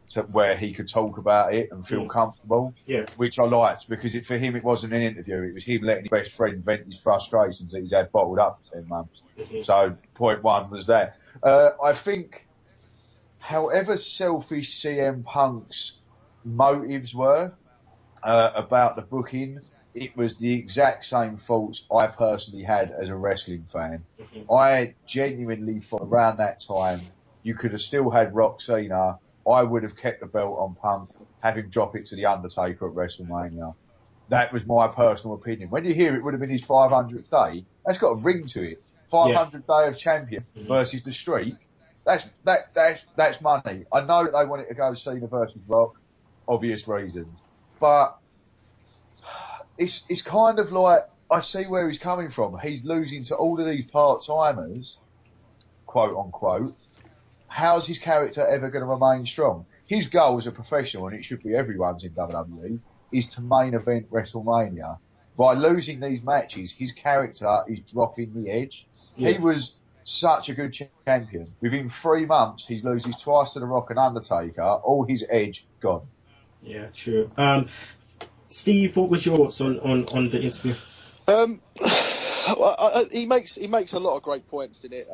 Speaker 6: to where he could talk about it and feel comfortable." Yeah. Which I liked because for him it wasn't an interview; it was him letting his best friend vent his frustrations that he's had bottled up for 10 months. So point one was that. I think, however selfish CM Punk's motives were about the booking, it was the exact same thoughts I personally had as a wrestling fan. I genuinely thought around that time you could have still had Rock Cena. I would have kept the belt on Punk, have him drop it to The Undertaker at WrestleMania. That was my personal opinion. When you hear it would have been his 500th day, that's got a ring to it. 500th day of champion versus the streak. That's money. I know that they wanted to go Cena versus Rock, obvious reasons, but it's kind of like, I see where he's coming from. He's losing to all of these part-timers, quote unquote. How's his character ever going to remain strong? His goal as a professional, and it should be everyone's in WWE, is to main event WrestleMania. By losing these matches, his character is dropping the edge. He was such a good champion. Within 3 months, he loses twice to The Rock and Undertaker. All his edge gone.
Speaker 1: Yeah, true. Steve, what was your thoughts on the interview?
Speaker 5: He makes a lot of great points in it,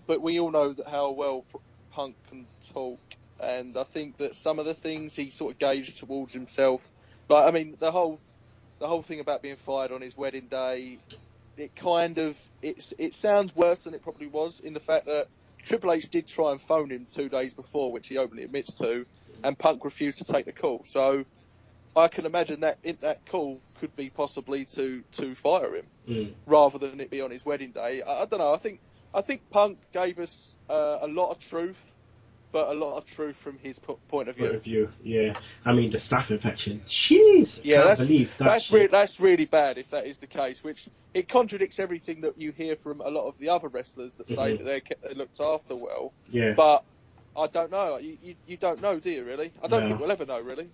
Speaker 5: but we all know that how well Punk can talk, and I think that some of the things he sort of gauged towards himself, the whole thing about being fired on his wedding day, it sounds worse than it probably was, in the fact that Triple H did try and phone him 2 days before, which he openly admits to, and Punk refused to take the call. So I can imagine that that call could be possibly to fire him, rather than it be on his wedding day. I don't know. I think Punk gave us a lot of truth, but a lot of truth from his point of view.
Speaker 1: Yeah. The staph infection. Jeez.
Speaker 5: Yeah,
Speaker 1: that's
Speaker 5: really bad if that is the case. Which it contradicts everything that you hear from a lot of the other wrestlers that say that they're looked after well.
Speaker 1: Yeah.
Speaker 5: But I don't know. You don't know, do you? Really? I don't think we'll ever know, really.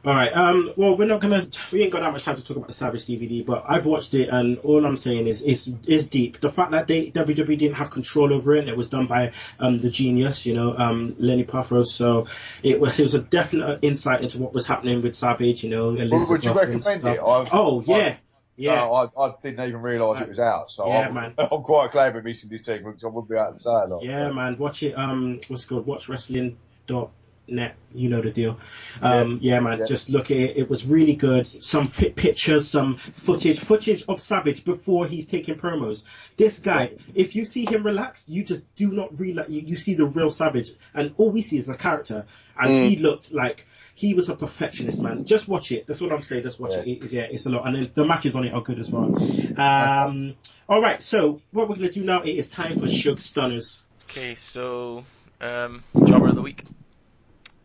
Speaker 1: All right. Well, we ain't got that much time to talk about the Savage DVD, but I've watched it, and all I'm saying is it's deep. The fact that WWE didn't have control over it, and it was done by the genius, Lenny Parfros. So it was a definite insight into what was happening with Savage,
Speaker 6: Would you recommend it?
Speaker 1: Yeah.
Speaker 6: No, I didn't even realise it was out. So
Speaker 1: Yeah, man.
Speaker 6: I'm quite glad we're missing this segment because I wouldn't be able to say a lot.
Speaker 1: Yeah, man. Watch it. What's it called? WatchWrestling.net. You know the deal. Yeah, man.
Speaker 6: Yeah.
Speaker 1: Just look at it. It was really good. Some pictures, some footage of Savage before he's taking promos. This guy, if you see him relaxed, you just do not realize. You see the real Savage, and all we see is the character. And he looked like he was a perfectionist, man. Just watch it. That's what I'm saying. Just watch it. It's a lot. And then the matches on it are good as well. All right. So what we're gonna do now? It is time for Sugs Stunners.
Speaker 2: Okay, so jobber of the week.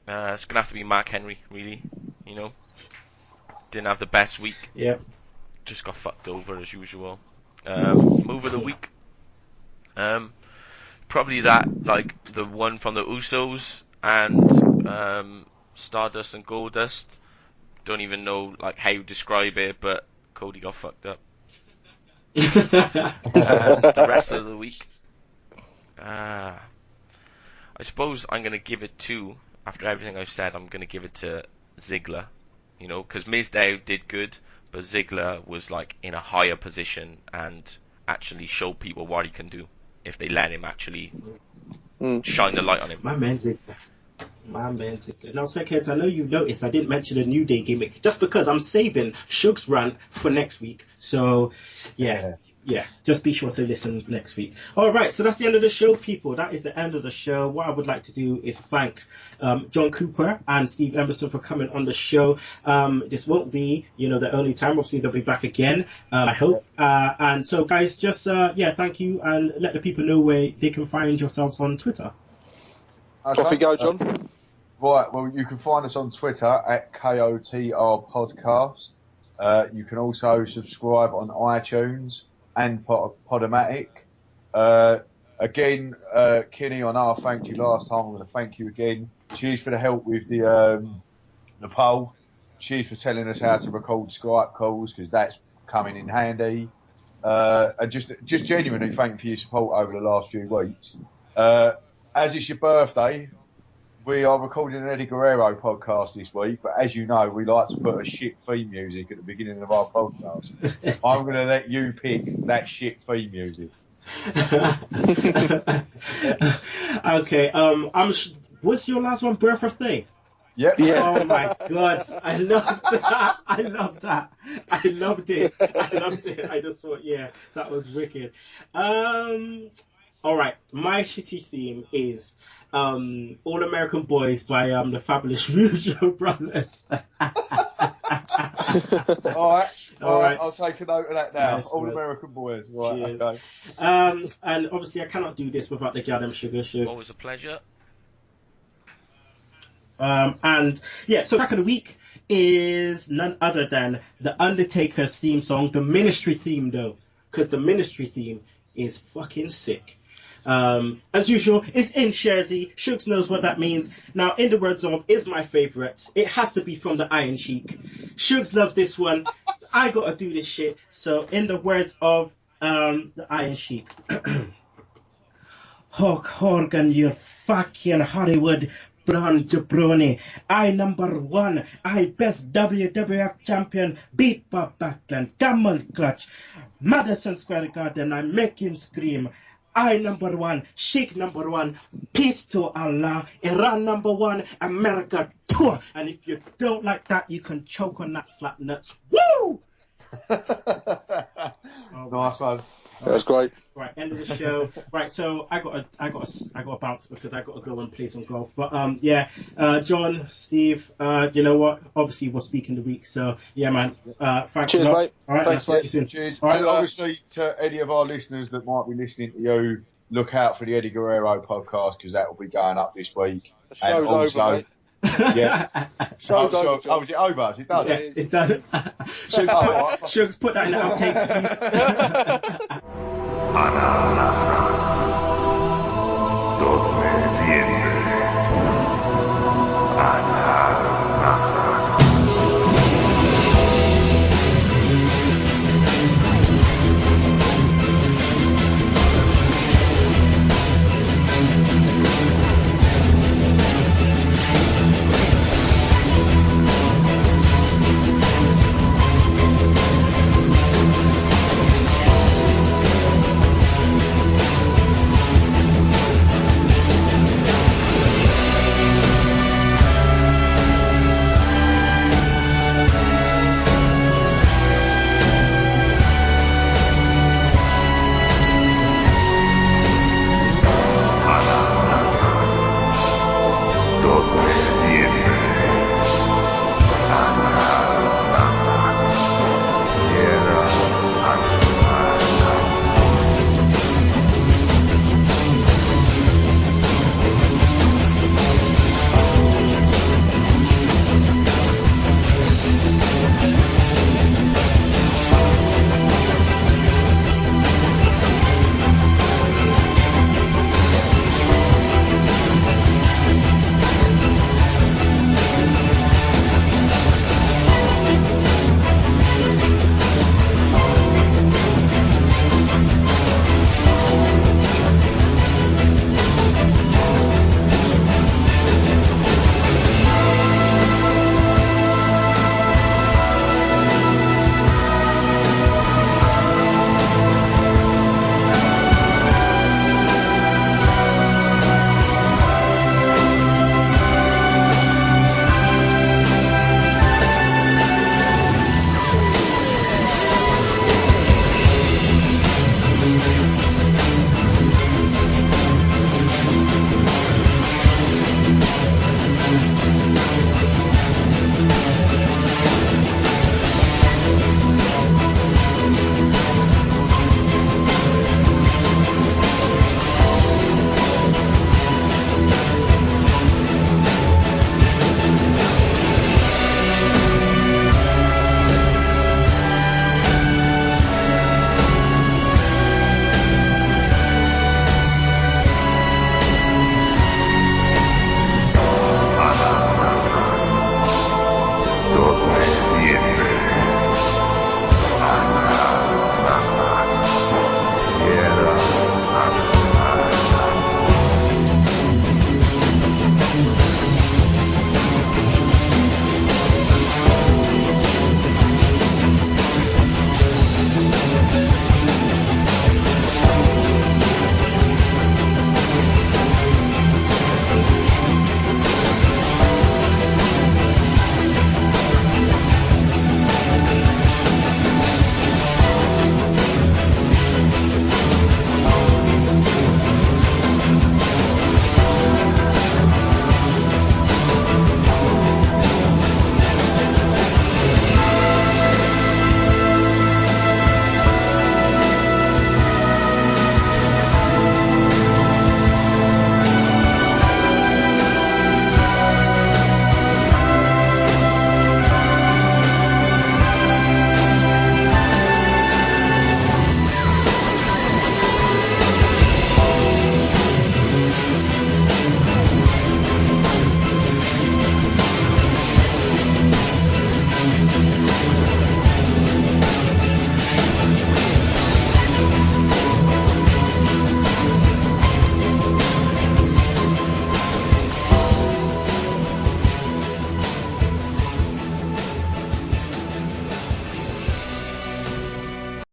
Speaker 2: It's gonna have to be Mark Henry, really. You know, didn't have the best week.
Speaker 1: Yeah.
Speaker 2: Just got fucked over as usual. Move of the week. Probably that, like the one from the Usos and Stardust and Goldust. Don't even know like how you describe it, but Cody got fucked up. The rest of the week. I suppose I'm gonna give it to. After everything I've said, I'm going to give it to Ziggler, you know, because Mizdow did good, but Ziggler was like in a higher position and actually showed people what he can do if they let him actually shine the light on him.
Speaker 1: My man Ziggler. Now, Segheads, I know you've noticed I didn't mention the New Day gimmick just because I'm saving Sugs' rant for next week. So, yeah, just be sure to listen next week. All right, so that's the end of the show, people. That is the end of the show. What I would like to do is thank John Cooper and Steve Emberson for coming on the show. This won't be, the only time. Obviously, they'll be back again, I hope. And so, guys, just, thank you, and let the people know where they can find yourselves on Twitter.
Speaker 5: Okay. Off you go, John.
Speaker 6: Right, well, you can find us on Twitter at KOTR Podcast. You can also subscribe on iTunes and Podomatic. Again, Kinny, I know I thanked you last time. I'm going to thank you again. Cheers for the help with the poll. Cheers for telling us how to record Skype calls, because that's coming in handy. And just genuinely thank you for your support over the last few weeks. As it's your birthday, we are recording an Eddie Guerrero podcast this week, but as you know, we like to put a shit theme music at the beginning of our podcast. I'm going to let you pick that shit theme music.
Speaker 1: Okay, what's your last one, Birthday?
Speaker 6: Yep.
Speaker 1: Yeah. Oh my God, I loved that. I loved it. I just thought, that was wicked. All right, my shitty theme is All American Boys by the Fabulous Russo Brothers.
Speaker 6: All right, I'll take a note of that now.
Speaker 1: Nice,
Speaker 6: All
Speaker 1: man.
Speaker 6: American Boys. Right,
Speaker 1: Cheers.
Speaker 6: okay.
Speaker 1: And obviously I cannot do this without the goddamn Sugar Sugs.
Speaker 2: Always a pleasure.
Speaker 1: So track of the week is none other than The Undertaker's theme song, the Ministry theme though, because the Ministry theme is fucking sick. As usual, it's in Jersey. Sugs knows what that means. Now, in the words of, is my favourite. It has to be from the Iron Sheik. Sugs loves this one. I gotta do this shit. So, in the words of the Iron Sheik. Hulk Hogan, you fucking Hollywood Braun Jabroni. I number one. I best WWF champion. Beat Bob Backlund. Camel clutch. Madison Square Garden. I make him scream. I number one, Sheikh number one, peace to Allah, Iran number one, America two. And if you don't like that, you can choke on that slap nuts. Woo!
Speaker 6: Nice one.
Speaker 5: That was great.
Speaker 1: Right, end of the show. Right, so I got to bounce because I got to go and play some golf. But John, Steve, you know what? Obviously, we're speaking the week, so yeah, man. Thanks
Speaker 5: Cheers,
Speaker 1: a lot.
Speaker 5: mate.
Speaker 1: All right,
Speaker 5: Thanks,
Speaker 1: I'll
Speaker 5: mate.
Speaker 1: speak to you soon.
Speaker 6: Cheers.
Speaker 1: All right,
Speaker 6: And obviously, to any of our listeners that might be listening to you, look out for the Eddie Guerrero podcast, because that will be going up this week.
Speaker 5: The show's
Speaker 6: also,
Speaker 5: over, mate.
Speaker 6: Yeah.
Speaker 5: Show's over.
Speaker 6: Oh, is it over? Is it done?
Speaker 1: Yeah, it's done. Sugs, put that in the outtake, please.